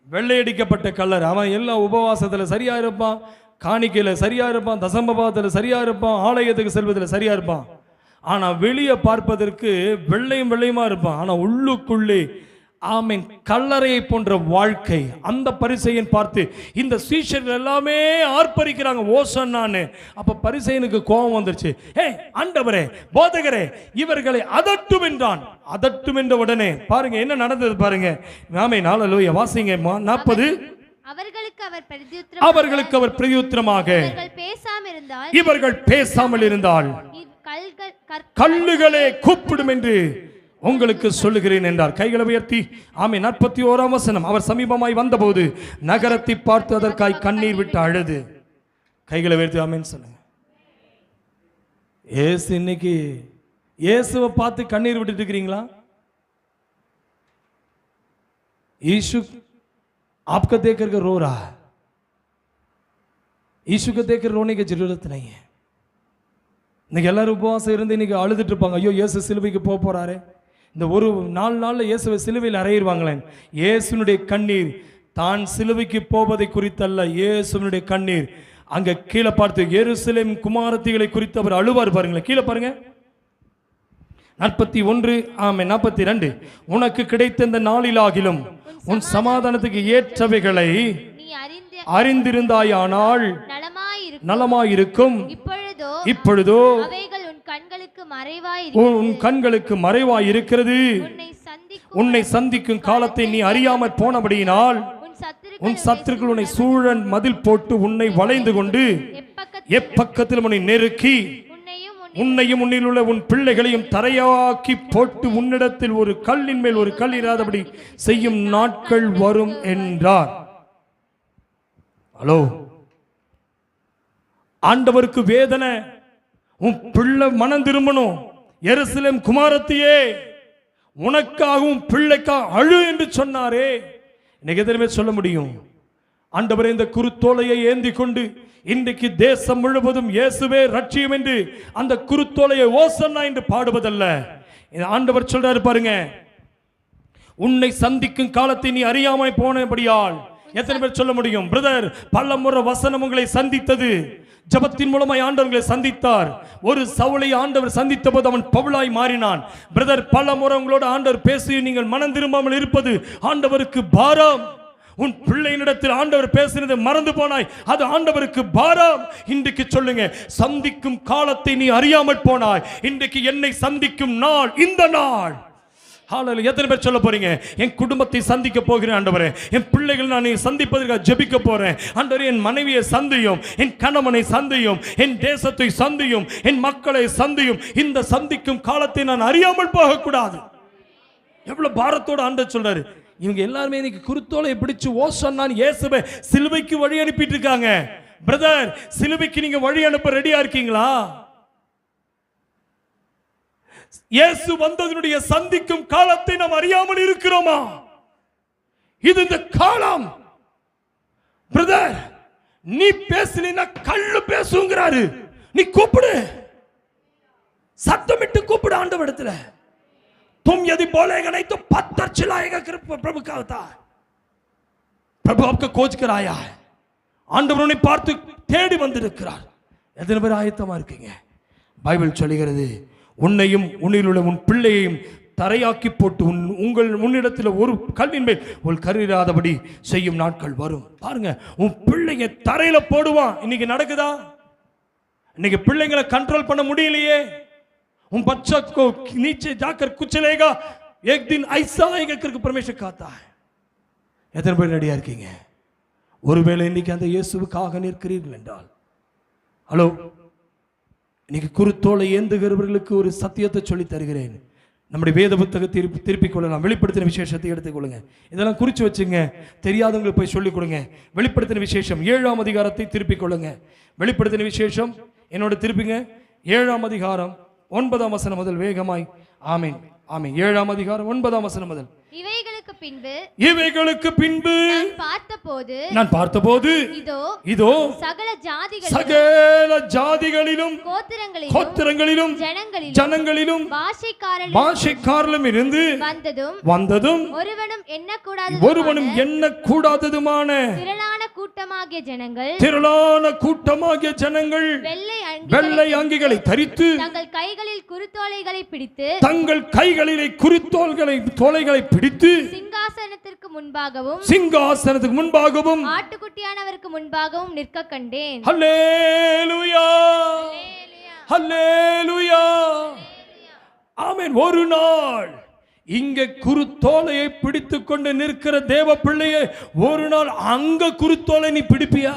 வெள்ளையடிக்கப்பட்ட கல்லர். அவன் எல்லா உபவாசத்துல சரியா இருப்பான், காணிக்கையில சரியா இருப்பான், தசமபாவத்துல சரியா இருப்பான், ஆலயத்துக்கு செல்வதில் சரியா இருப்பான். ஆனா வெளியே பார்ப்பதற்கு வெள்ளையும் வெள்ளையுமா இருப்பான். ஆனா உள்ளுக்குள்ளே ஆமென் கல்லறையை போன்ற வாழ்க்கை. அந்த பரிசேயன் பார்த்து இந்த சீஷர்கள் எல்லாமே ஆர்ப்பரிக்கிறாங்க ஓசன்னான்னு. அப்ப பரிசேயனுக்கு கோபம் வந்துருச்சு. ஆண்டவரே போதகரே இவர்களை அதட்டும் என்றான். அதட்டும் என்ற உடனே பாருங்க என்ன நடந்தது பாருங்க. ஆமென் ஹalleluya வாசிங்க 40 அவர்களுக்கு அவர் பிரதியுத்தரமாக இவர்கள் பேசாமல் இருந்தால் கல்லுகளே கூப்பிடும் என்று உங்களுக்கு சொல்லுகிறேன் என்றார். கைகளை உயர்த்தி ஆமென் 41ஆம் வசனம் அவர் சமீபமாய் வந்தபோது நகரத்தை பார்த்து அதற்காய் கண்ணீர் விட்டு அழுது. கைகளை உயர்த்தி ஆமென் சொல்லுங்க. இயேசு இன்னைக்கு இயேசுவை பார்த்து கண்ணீர் விட்டுட்டு இருக்கிறீங்களா? यीशु आपको देख करके रो रहा है. यीशु को देख कर रोने की जरूरत नहीं है. இன்னைக்கு எல்லாரும் உபவாசம் இருந்து இன்னைக்கு அழுதுட்டு இருப்பாங்க. ஐயோ இயேசு சிலுவைக்கு போக போறாரு. இந்த ஒரு 4 நாள்ல இயேசுவை சிலுவையில் அறையிடுவாங்களேன். இயேசுனுடைய கண்ணீர் தான் சிலுவைக்கு போவதை குறித்தல்ல. இயேசுனுடைய கண்ணீர் அங்க கீழே பார்த்து எருசலேம் குமாரத்திகளை குறித்து அவர் அழுவார். பாருங்களேன் கீழே பாருங்க 41 ஆமென் 42 உனக்கு கிடைத்த இந்த நாளிலாகிலும் உன் சமாதானத்துக்கு ஏற்றவைகளை அறிந்திருந்தாயானால் நலமாயிருக்கும். இப்பொழுதோ உன் கண்களுக்கு மறைவாய் இருக்கிறது. உன்னை சந்திக்கும் காலத்தை நீ அறியாமற் போனபடியினால் உன் சத்துருக்கள் உன்னை சூழன் மதில் போட்டு உன்னை வளைந்து கொண்டு எப்பக்கத்தில் உன்னை நெருக்கி உன்னையும் உன்னில் உள்ள உன் பிள்ளைகளையும் தரையாக்கி போட்டு உன்னிடத்தில் ஒரு கல்லின் மேல் ஒரு கல் இராதபடி செய்யும் நாட்கள் வரும் என்றார். ஹலோ ஆண்டவருக்கு வேதனை. உன் பிள்ளை மனம் திரும்பணும். எருசலேம் குமாரத்தியே உனக்காகவும் பிள்ளைக்காக அழு என்று சொன்னாரே. இன்னைக்கு எதிலுமே சொல்ல முடியும். ஆண்டவரே இந்த குருத்தோலையை ஏந்தி கொண்டு இன்றைக்கு தேசம் முழுவதும் இயேசுவே ரட்சியம் என்று அந்த குருத்தோலையை ஓசன்னா என்று பாடுவதல்ல. ஆண்டவர் சொல்றாரு பாருங்க, உன்னை சந்திக்கும் காலத்தை நீ அறியாமல் போனபடியால். எத்தனை பேர் சொல்ல முடியும்? பிரதர், பல முறை வசனம் உங்களை சந்தித்தது. ஜபத்தின் மூலமாய் ஆண்டவர்களை சந்தித்தார். ஒரு சவுலை ஆண்டவர் சந்தித்த போது அவன் பவுலாய் மாறினான். பிரதர், பல முறை உங்களோட ஆண்டவர் பேசி நீங்கள் மனம் திரும்பாமல் இருப்பது ஆண்டவருக்கு பாரம். உன் பிள்ளையினிடத்தில் ஆண்டவர் பேசினது மறந்து போனாய், அது ஆண்டவருக்கு பாரம். இன்றைக்கு சொல்லுங்க, சந்திக்கும் காலத்தை நீ அறியாமல் போனாய். இன்றைக்கு என்னை சந்திக்கும் நாள் இந்த நாள். ஹalleluya. எத்தனை பேர் சொல்ல போறீங்க? என் குடும்பத்தை சந்திக்க போகிறேன் ஆண்டவரே, என் பிள்ளைகள் நான் சந்திப்பதற்காக ஜெபிக்க போறேன் ஆண்டவரே, என் மனைவியை சந்தியும், என் கணவனை சந்தியும், என் தேசத்தை சந்தியும், என் மக்களை சந்தியும். இந்த சந்திக்கும் காலத்தை நான் அறியாமல் போகக்கூடாது. எவ்வளவு பாரத்தோட ஆண்டவர் சொல்றாரு. இவங்க எல்லாருமே இன்னைக்கு குருத்தோலை பிடிச்சு ஓசன்னான் இயேசுவை சிலுவைக்கு வழி அனுப்பிட்டு இருக்காங்க. பிரதர், சிலுவைக்கு நீங்க வழி அனுப்ப ரெடியா இருக்கீங்களா? இயேசு வந்ததனுடைய சந்திக்கும் காலத்தை நாம் அறியாமல் இருக்கிறோமா? இது இந்த காலம். பிரதர், நீ பேசினா கல்லு பேசுங்கிறாரு. நீ கூப்பிடு, சத்தமிட்டு கூப்பிடு ஆண்டவரிடத்துல. तुम यदि बोलेगा नहीं तो पत्थर चिल्लाएगा प्रभु का होता है। प्रभु आपका खोज कर आया है, ஆண்டவர் உன்னை பார்த்து தேடி வந்திருக்கிறார். எத்தனை பேர் ஆயத்தமா இருக்கீங்க? பைபிள் சொல்லுகிறது, உன்னையும் உன்னில் உள்ள உன் பிள்ளையையும் தரையாக்கி போட்டு உன்னிடத்தில் ஒரு கல்வின் மேல் ஒரு கருறாதபடி செய்யும் நாட்கள் வரும். பாருங்க, உன் பிள்ளைங்க தரையில போடுவான். இன்னைக்கு நடக்குதா? இன்னைக்கு பிள்ளைங்களை கண்ட்ரோல் பண்ண முடியலையே. उन बच्चा को नीचे जाकर कुचलेगा, एक दिन ऐसा आएगा करके परमेश्वर कहता है. எத்தனை பேர் ரெடியா இருக்கீங்க? ஒருவேளை இன்னைக்கு அந்த இயேசுவுக்காக நிற்கிறீர்கள் என்றால், ஹலோ, இன்னைக்கு குருத்தோலை ஏந்துகிறவர்களுக்கு ஒரு சத்தியத்தை சொல்லி தருகிறேன். நம்முடைய வேத புத்தகத்தை திருப்பிக் கொள்ளலாம். வெளிப்படுத்தின விசேஷத்தை எடுத்துக்கொள்ளுங்க. இதெல்லாம் குறிச்சு வச்சுங்க. தெரியாதவங்களுக்கு போய் சொல்லிக் கொடுங்க. வெளிப்படுத்தின விசேஷம் 7ஆம் அதிகாரத்தை திருப்பிக் கொள்ளுங்க. வெளிப்படுத்தின விசேஷம் என்னோட திருப்பிங்க. 7ஆம் அதிகாரம் 9ஆம் வசனம் முதல் வேகமாய். ஆமென், ஆமென். 7ஆம் அதிகாரம் 9ஆம் வசனம் முதல். இவைகளுக்கு பின்பு நான் பார்த்தபோது இதோ சகல ஜாதிகளிலும் கோத்திரங்களிலும் ஜனங்களிலும் பாஷைக்காரர்களும் இருந்து வந்ததும் ஒருவனும் எண்ணக்கூடாததுமான திரளான கூட்டமாகிய ஜனங்கள் வெள்ளை அங்கிகளை தரித்து தங்கள் கைகளிலே குருத்தோலைகளை பிடித்து சிங்காசனத்துக்கு முன்பாகவும் ஆட்டுக்குட்டியானவருக்கு முன்பாகவும் நிற்க கண்டேன். ஹல்லேலூயா, ஹல்லேலூயா, ஆமென். ஒரு நாள் இங்க குருத்தோலையை பிடித்துக் கொண்டு நிற்கிற தேவ பிள்ளையை ஒரு நாள் அங்க குருத்தோலை நீ பிடிப்பியா?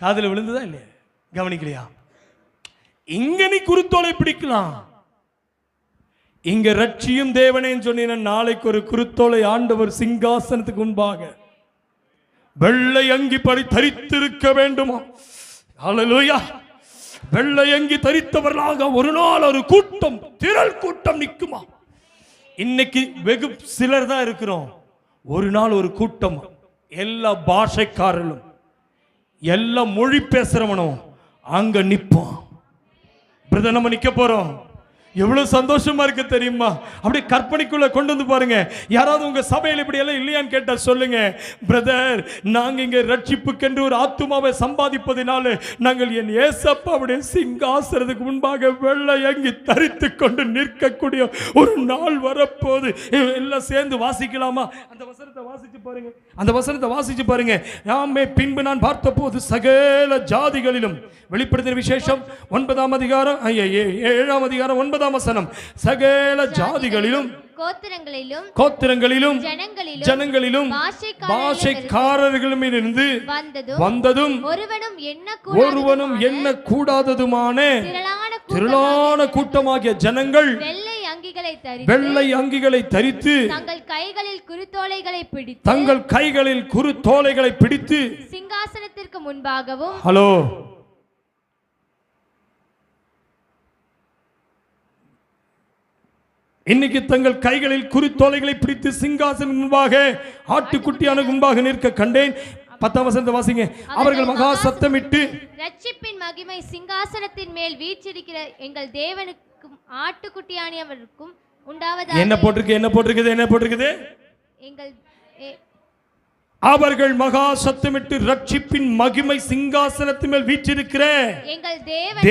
காதுல விழுந்ததா இல்லையா? கவனிக்கலையா? இங்க நீ குருத்தோலை பிடிக்கலாம். இங்க ரட்சியும் தேவனேன்னு சொன்ன நாளைக்கு ஒரு குருத்தோலை ஆண்டவர் சிங்காசனத்துக்கு முன்பாக வெள்ளை அங்கி படி தரித்திருக்க வேண்டுமா? ஹல்லேலூயா. வெள்ளை அங்கி தரித்தவர்களாக ஒரு நாள் ஒரு கூட்டம், திரள் கூட்டம் நிற்குமா? இன்னைக்கு வெகு சிலர் தான் இருக்கிறோம். ஒரு நாள் ஒரு கூட்டம், எல்லா பாஷைக்காரர்களும் எல்லா மொழி பேசுறவனும் அங்க நிற்போம். பிரதர், நம்ம நிக்க போறோம். எவ்வளவு சந்தோஷமா இருக்கு தெரியுமா? அப்படியே கற்பனைக்குள்ள கொண்டு வந்து பாருங்க. யாராவது உங்க சபையில் இப்படி எல்லாம் இல்லையான்னு கேட்டா சொல்லுங்க, பிரதர், நாங்க இங்க ரட்சிப்புக்கென்று ஒரு ஆத்துமாவை சம்பாதிப்பதினால நாங்கள் என் ஏசப்பாவுடைய சிங்காசனத்துக்கு முன்பாக வெள்ளை அங்கி தரித்து கொண்டு நிற்கக்கூடிய ஒரு நாள் வரப்போது. எல்லாம் சேர்ந்து வாசிக்கலாமா? அந்த வசனத்தை வாசிச்சு பாருங்க. அந்த வசனத்தை வாசிச்சு பாருங்க. நாமே பின்பு நான் பார்த்த போது சகல ஜாதிகளிலும், வெளிப்படுத்தின விசேஷம் 9ஆம் அதிகாரம் 7ஆம் அதிகாரம் 9ஆம் வசனம், சகல ஜாதிகளிலும் கோத்திரங்களிலும் ஜனங்களிலும் பாஷைக்காரர்களும் இருந்து வந்ததும் ஒருவனும் எண்ணக்கூடாததுமான திரளான கூட்டமாகிய ஜனங்கள் வெள்ளை அங்கிகளை தரித்து தங்கள் கைகளில் குருத்தோலைகளை பிடித்து சிங்காசனத்திற்கு முன்பாகவும், ஹலோ, இன்னைக்கு தங்கள் கைகளில் குருத்தோலைகளை பிடித்து சிங்காசனம் முன்பாக ஆட்டுக்குட்டியான முன்பாக நிற்க கண்டேன். 10ஆம் வசனத்தை வாசிங்க. அவர்கள் மகா சத்தமிட்டு, ரட்சிப்பின் மகிமை சிங்காசனத்தின் மேல் வீற்றிருக்கிற எங்கள் தேவனுக்கும் ஆட்டுக்குட்டியானவருக்கும் உண்டாவதாக. என்ன போட்டிருக்குது? அவர்கள் மகா சத்தமிட்டு ரட்சிப்பின் மகிமை சிங்காசனத்தின் மேல் வீற்றிருக்கிற எங்கள்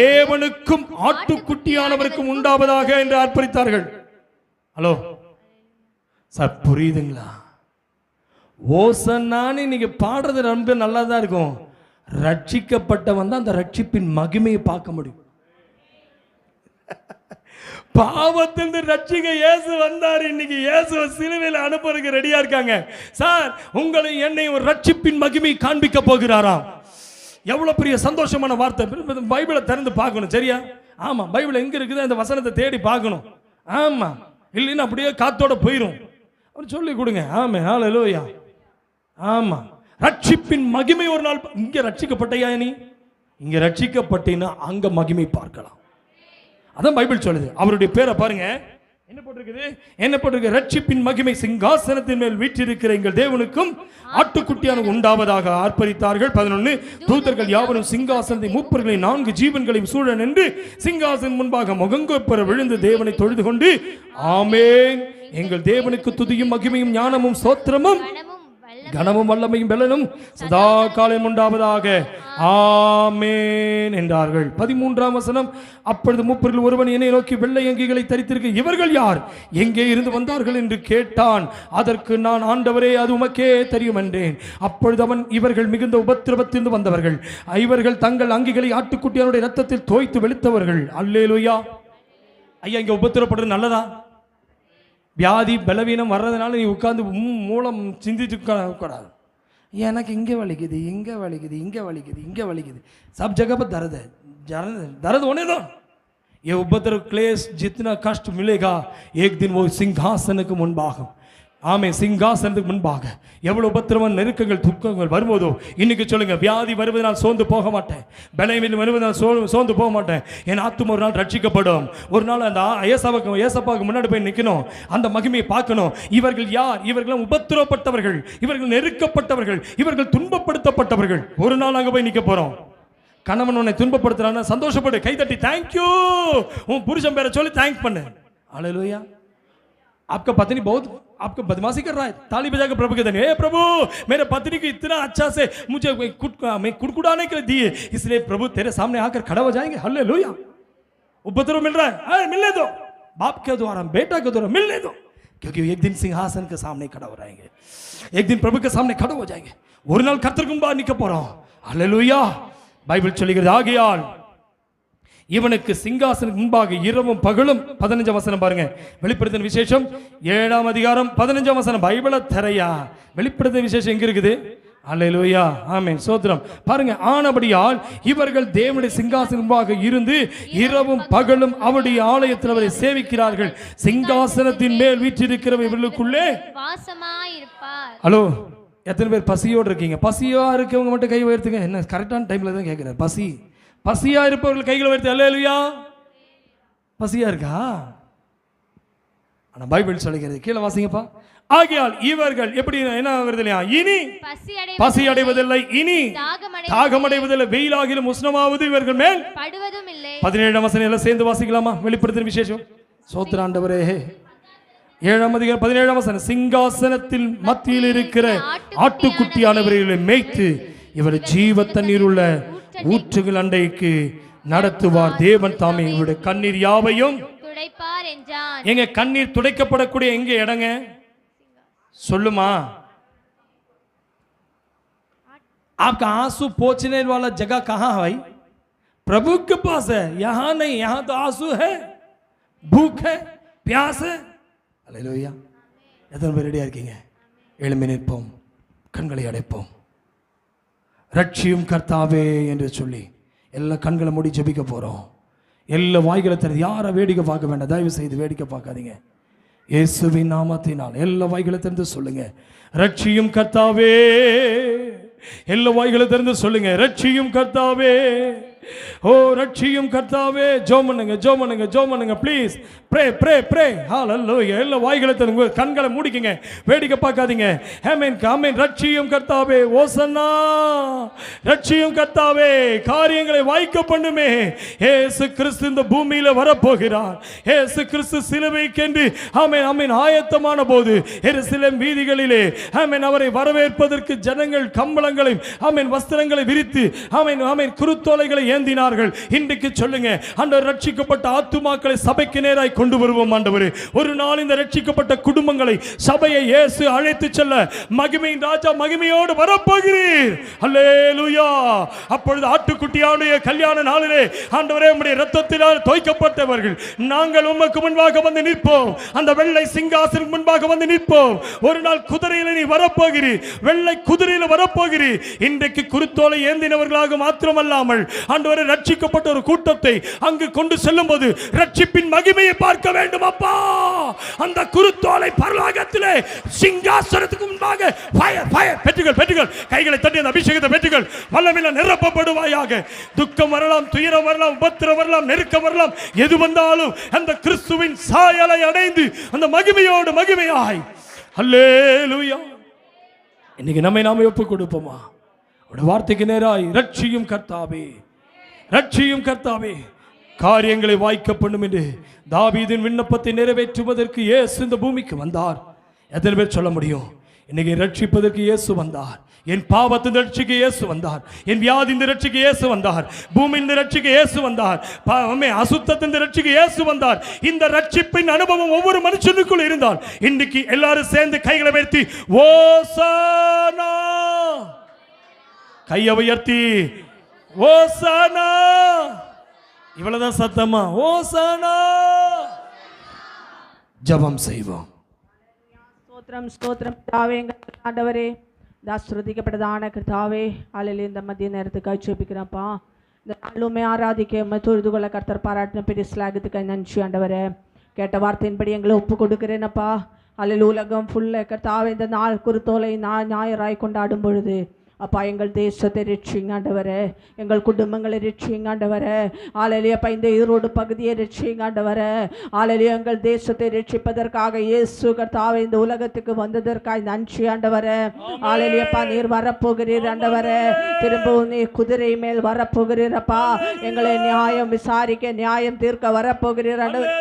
தேவனுக்கும் ஆட்டுக்குட்டியானவருக்கும் உண்டாவதாக என்று அர்ப்பணித்தார்கள். ஹலோ சார், புரியுதுங்களா? ஓசன்னான்னு நீங்க பாடுறது ரொம்ப நல்லா தான் இருக்கும். ரட்சிக்கப்பட்டவன் தான் அந்த ரட்சிப்பின் மகிமையை பார்க்க முடியும். பாவத்திலிருந்து ரட்சிக்க இயேசு வந்தார். இன்னைக்கு இயேசுவை சிலுவையில் அனுப்புறதுக்கு ரெடியா இருக்காங்க. சார், உங்களை என்னை ஒரு ரட்சிப்பின் மகிமை காண்பிக்க போகிறாராம். எவ்வளவு பெரிய சந்தோஷமான வார்த்தை. பைபிளை திறந்து பார்க்கணும், சரியா? ஆமா, பைபிள் எங்க இருக்குது அந்த வசனத்தை தேடி பார்க்கணும். ஆமா, இல்லைன்னா அப்படியே காத்தோட போயிடும். அவர் சொல்லி கொடுங்க. ஆமே, ஹல்லேலூயா. ஆமா, ரட்சிப்பின் மகிமை ஒரு நாள். இங்க ரட்சிக்கப்பட்டையா? நீ இங்க ரட்சிக்கப்பட்டீன்னா அங்க மகிமை பார்க்கலாம். அதான் பைபிள் சொல்லுது. அவருடைய பேரை பாருங்க, என்ன போட்டிருக்கு? ரட்சிப்பின் மகிமை சிங்காசனத்தின் மேல் வீற்றிருக்கிற எங்கள் தேவனுக்கும் ஆட்டுக்குட்டியான உண்டாவதாக ஆர்ப்பரித்தார்கள். 11 தூதர்கள் யாவரும் சிங்காசனத்தை மூப்பர்களை 4 ஜீவன்களையும் சூழ நின்று சிங்காசனம் முன்பாக முகங்குப்புற விழுந்து தேவனை தொழுது கொண்டு ஆமென், எங்கள் தேவனுக்கு துதியும் மகிமையும் ஞானமும் ஸ்தோத்திரமும் கனமும் வல்லமையும் பெலனும் சதா காலம் உண்டாவதாக ஆமென் என்றார்கள். 13ஆம் வசனம், அப்பொழுது மூப்பரில் ஒருவன் என்னை நோக்கி வெள்ளை அங்கிகளை தரித்திருக்க இவர்கள் யார், எங்கே இருந்து வந்தார்கள் என்று கேட்டான். அதற்கு நான், ஆண்டவரே, அது உமக்கே தெரியும் என்றேன். அப்பொழுது அவன், இவர்கள் மிகுந்த உபத்திரவத்திலிருந்து வந்தவர்கள், இவர்கள் தங்கள் அங்கிகளை ஆட்டுக்குட்டியானுடைய இரத்தத்தில் தோய்த்து வெளுத்தவர்கள். அல்லேலூயா. ஐயா, இங்க உபத்திரப்படுறது நல்லதா? வியாதி பலவீனம் வர்றதுனால நீ உட்கார்ந்து மூலம் சிந்திச்சு கூடாது. எனக்கு இங்கே வலிக்குது, இங்கே வலிக்குது, இங்கே வலிக்குது, இங்கே வலிக்குது, सब जगह पर दर्द है, दर्द होने दो. ये उपद्रव क्लेश जितना कष्ट मिलेगा एक दिन वो सिंहासन के मुंबाग, ஆமே, சிங்காசனத்துக்கு முன்பாக எவ்வளவு உபத்திரவம் நெருக்கங்கள் துக்கங்கள் வரும்போதோ இன்னைக்கு சொல்லுங்க, வியாதி வருவதனால் சோர்ந்து போக மாட்டேன், பலவீனம் வருவதனால் சோர்ந்து போக மாட்டேன். என் ஆத்துமா ஒரு நாள் ரட்சிக்கப்படும். ஒரு நாள் அந்த ஏசப்பாவுக்கு முன்னாடி போய் நிற்கணும், அந்த மகிமையை பார்க்கணும். இவர்கள் யார்? இவர்கள் உபத்திரவப்பட்டவர்கள், இவர்கள் நெருக்கப்பட்டவர்கள், இவர்கள் துன்பப்படுத்தப்பட்டவர்கள். ஒரு நாள் அங்கே போய் நிற்க போறோம். கணவன் உன்னை துன்பப்படுத்துறான்னா சந்தோஷப்படு, கைதட்டி தேங்க்யூ, உன் புருஷன் பேரை சொல்லி தேங்க் பண்ணு. அல்லேலூயா. आपका पत्नी बहुत आपको बदमाशी कर रहा है, ताली बजाकर प्रभु के धन्यवाद. हे प्रभु, मेरे पत्नी को इतना अच्छा से मुझे कुड़कुड़ाने के लिए दिए, इसलिए प्रभु तेरे सामने आकर खड़ा हो जाएंगे. हालेलुया. उपद्रव मिल रहा है, मिलने दो. बाप के द्वारा, बेटा के द्वारा मिलने दो, क्योंकि एक दिन सिंहासन के सामने खड़ा हो जाएंगे, एक दिन प्रभु के सामने खड़ा हो जाएंगे. ஒரு நாள் கர்த்தருக்கு முன்பாக நிற்க போறோம். ஹalleluya. பைபிள் சொல்லுகிறது, ஆகையால் இவனுக்கு சிங்காசனுக்கு முன்பாக இரவும் பகலும். 15ஆம் வசனம் பாருங்க, வெளிப்படுத்தின விசேஷம் 7ஆம் அதிகாரம் 15ஆம் வசனம். பைபிளை தரையா, வெளிப்படுத்தின விசேஷம் எங்க இருக்குது? அல்லேலூயா, ஆமென், சோத்திரம். பாருங்க, ஆனபடியால் இவர்கள் தேவனுடைய சிங்காசனம் முன்பாக இருந்து இரவும் பகலும் அவருடைய ஆலயத்தில் அவரை சேவிக்கிறார்கள். சிங்காசனத்தின் மேல் வீற்றிருக்கிறவர் இவர்களுக்குள்ளே வாசமாயிருப்பார். ஹலோ, எத்தனை பேர் பசியோடு இருக்கீங்க? பசியா இருக்கவங்க மட்டும் கை உயர்த்துங்க. என்ன கரெக்டான டைம்ல தான் கேட்கிறேன். பசியா இருப்பவர்கள் கைகளை உயர்த்தி. அல்லேலூயா. பசியா இருக்கா? ஆனா பைபிள் சொல்லுகிறது, கீழே வாசிங்கப்பா. ஆகையால் இவர்கள் எப்படி என்ன ஆகிறது இல்லையா, இனி பசி அடைவதில்லை, இனி தாகம் அடைவதில்லை, வெயிலாகிலும் உஷ்ணமாவது இவர்கள் மேல் படுவதும் இல்லை. 17ஆம் வசனம் எல்லாம் சேர்ந்து வாசிக்கலாமா? வெளிப்படுத்தின விசேஷம். சோத்திர ஆண்டவரே. 7ஆம் அதிகாரம் 17ஆம் வசனம். சிங்காசனத்தில் மத்தியில் இருக்கிற ஆட்டுக்குட்டியானவர்களை மேய்த்து இவர் ஜீவ தண்ணீர் உள்ள ஊற்றுகள் அண்டைக்கு நடத்துவார். தேவன் தாமே இவருடைய கண்ணீர் யாவையும் துடைப்பார் என்றான். எங்க கண்ணீர் துடைக்கப்படக்கூடிய எங்க இடங்க சொல்லுமா? आपका आंसू पोंछने वाला जगह कहां है भाई? प्रभु के पास है, यहां नहीं. यहां तो आंसू है, भूख है, प्यास है. அல்லேலூயா. எத்தனை பேர் ரெடியா இருக்கீங்க? எழும்பி நிற்போம், கண்களை அடைப்போம். ரட்சியும் கர்த்தாவே என்று சொல்லி எல்லா கண்களை மூடி ஜெபிக்க போறோம். எல்லா வாய்களை திறந்து, யாரை வேடிக்கை பார்க்க வேண்டாம், தயவு செய்து வேடிக்கை பார்க்காதீங்க. இயேசுவின் நாமத்தினால் எல்லா வாய்களை திறந்து சொல்லுங்க, ரட்சியும் கர்த்தாவே. எல்லா வாய்களை திறந்து சொல்லுங்க, ரட்சியும் கர்த்தாவே. ஓ, ரட்சியும் கர்த்தாவே. ஜெபம் பண்ணுங்க ப்ளீஸ். ப்ரே. ஹalleluya. எல்லா வாய்களை திறந்து கண்களை மூடிக்கங்க, வேடிக்கை பார்க்காதீங்க. ஆமென். ரட்சியும் கர்த்தாவே. ஓசன்னா. ரட்சியும் கர்த்தாவே. காரியங்களை வாய்க்க பண்ணுமே. இயேசு கிறிஸ்து இந்த பூமியில வரப்போகிறார். இயேசு கிறிஸ்து சிலுவைக்கென்று ஆமென் ஆயத்தமான போது எருசலேம் வீதிகளிலே அவரை வரவேற்பதற்கு ஜனங்கள் கம்பளங்களையும் வஸ்திரங்களை விரித்து குருத்தோலைகளை ஏந்தினார்கள். இன்றைக்கு சொல்லுங்க, ஆண்டவர் ரட்சிக்கப்பட்ட ஆத்துமாக்களை சபைக்கு நேராய் கொண்டு வருவோம். ஆண்டவரே, ஒரு நாள் இந்த ரட்சிக்கப்பட்ட குடும்பங்களை, சபையை இயேசு அழைத்து செல்ல மகிமையின் ராஜா மகிமையோடு வரப்போகிறீர். அல்லேலூயா. அப்பொழுது ஆட்டுக்குட்டியானுடைய கல்யாண நாளிலே ஆண்டவரே, உம்முடைய இரத்தத்தினால் தோய்க்கப்பட்டவர்கள் நாங்கள் உமக்கு முன்பாக வந்து நிற்போம். அந்த வெள்ளை சிங்காசனுக்கு முன்பாக வந்து நிற்போம். ஒரு நாள் குதிரையில் நீ வரப்போகிறீர், வெள்ளை குதிரையில் வரப்போகிறீர். இன்றைக்கு குருத்தோலை ஏந்தினவர்களாக மாத்திரமல்லாமல் ஆண்டவரை ரட்சிக்கப்பட்ட ஒரு கூட்டத்தை அங்கு கொண்டு செல்லும் போது ரட்சிப்பின் மகிமையை பார்க்க வேண்டும் அப்பா. அந்த குருத்தோலை பரலோகத்திலே சிங்காசனத்துக்கு முன்பாக ஃபயர் ஃபயர் பெற்றுகள் பெற்றுகள் கைகளை தட்டி அந்த அபிஷேகத்தை பெற்றுகள் வல்லமையில நிரப்பப்படுவாயாக. துக்கம் வரலாம், துயரம் வரலாம், உபத்திரம் வரலாம், நெருக்கம் வரலாம், எது வந்தாலும் அந்த கிறிஸ்துவின் சாயலை அடைந்து அந்த மகிமையோடு மகிமையாய் அல்லேலூயா. இன்னைக்கு நம்மை நாம ஒப்புக் கொடுப்போமா? உடைய வார்த்தைக்கு நேராய் ரட்சியும் கர்த்தாவே, ரட்சியும் கர்த்தாவே. காரியங்களை வாய்க்க பண்ணும் என்று தாவீதின் விண்ணப்பத்தை நிறைவேற்றுவதற்கு இயேசு இந்த பூமிக்கு வந்தார். எத்தனை பேர் சொல்ல முடியும்? இன்னைக்கு ரட்சிப்பதற்கு இயேசு வந்தார். என் பாவத்தின் ரட்சிக்க இயேசு வந்தார். என் வியாதியின் ரட்சிக்க இயேசு வந்தார். பூமியின் ரட்சிக்க இயேசு வந்தார். அசுத்தத்தின் ரட்சிக்க இயேசு வந்தார். இந்த ரட்சிப்பின் அனுபவம் ஒவ்வொரு மனுஷனுக்குள் இருந்தால் இன்னைக்கு எல்லாரும் சேர்ந்து கைகளை உயர்த்தி ஓசானா, கையை உயர்த்தி ஓசானா, இவ்வளவுதான் சத்தமா ஓசானா ஜெபம் செய்வோம். ஸ்தோத்திரம் ஸ்தோத்திரம் பிதாவே, எங்கள் ஆண்டவரே, தாஸ்ருதிக்கப்பட்டதான கர்த்தாவே, ஆலையில் இந்த மத்திய நேரத்துக்காக ஜெபிக்கிறப்பா. இந்த நாளுமே ஆராதிக்க தொழுது கொள்ள கர்த்தர் பாராட்டின பெரிய ஸ்லாகத்துக்கு நன்றி ஆண்டவரே. கேட்ட வார்த்தையின்படி எங்களை ஒப்பு கொடுக்கிறேனப்பா. ஆலையில் உலகம் ஃபுல்ல கர்த்தாவே இந்த நாள் குருத்தோலை ஞாயிறாய் கொண்டாடும் பொழுது அப்பா எங்கள் தேசத்தை ரட்சிங்க ஆண்டவரே, எங்கள் குடும்பங்களை ரட்சிங்க ஆண்டவரே. ஆலையிலேயப்பா இந்த ஈரோடு பகுதியை ரட்சிங்க ஆண்டவரே. ஆலையிலேயே எங்கள் தேசத்தை ரட்சிப்பதற்காக இயேசு கர்த்தாவே இந்த உலகத்துக்கு வந்ததற்காக நன்றி ஆண்டவரே. ஆலையிலேயப்பா நீர் வரப்போகிறீர் ஆண்டவரே. திரும்பவும் நீர் குதிரை மேல் வரப்போகிறீரப்பா. எங்களை நியாயம் விசாரிக்க நியாயம் தீர்க்க வரப்போகிறீர் ஆண்டவரே.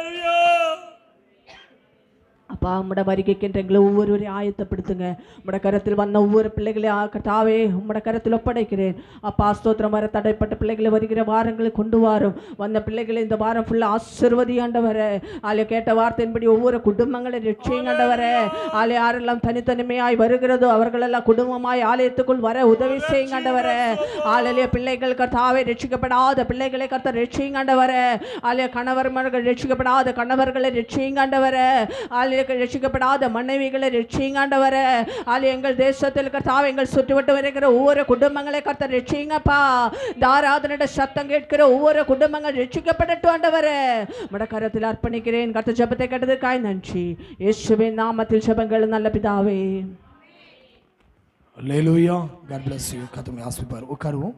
அப்பா உம்மோட வருகைக்கின்ற எங்களை ஒவ்வொருவரையும் ஆயத்தப்படுத்துங்க. உம்மோட கரத்தில் வந்த ஒவ்வொரு பிள்ளைகளையும் கர்த்தாவே உம்மோட கரத்தில் ஒப்படைக்கிறேன் அப்பா. ஸ்தோத்திரம். வர தடைப்பட்ட பிள்ளைகளை வருகிற வாரங்களை கொண்டு வரும். வந்த பிள்ளைகளை இந்த வாரம் ஃபுல்லாக ஆசீர்வதியாண்டவரே. ஆலைய கேட்ட வார்த்தையின்படி ஒவ்வொரு குடும்பங்களை ரட்சியுங்கண்டவரே. ஆலை யாரெல்லாம் தனித்தனிமையாய் வருகிறதோ அவர்களெல்லாம் குடும்பமாய் ஆலயத்துக்குள் வர உதவி செய்யுங்கண்டவரே. ஆலையிலேயே பிள்ளைகள் கர்த்தாவே ரட்சிக்கப்படாத பிள்ளைகளை கர்த்தர் ரட்சியுங்கண்டவரே. ஆலைய கணவர்கள் ரட்சிக்கப்படாத கணவர்களை ரட்சியுங்கண்டவரே. ஆலைய ரட்சிக்கப்படாத மனைவிகளை ரட்சியுங்கண்டவரே. ஆலைய எங்கள் தேசத்தில் கர்த்தாவே எங்கள் சுற்றுவட்டு வருகிற ஒவ்வொரு குடும்பங்களை கர்த்தர் ரட்சியுங்கப்பா. தாராதனோட சத்தம் கேட்கிற ஒவ்வொரு குடும்பங்கள் ரட்சிக்கப்படட்டும் ஆண்டவரே. உம்முடைய கரத்தில் அர்ப்பணிக்கிறேன். கர்த்தர் ஜெபத்தை கேட்டதற்காக நன்றி. இயேசுவின் நாமத்தில் ஜெபங்கள் நல்ல பிதாவே. அல்லேலூயா. God bless you. கர்த்தர் உம்மை ஆசீர்வதிப்பார். உட்காருவோம்.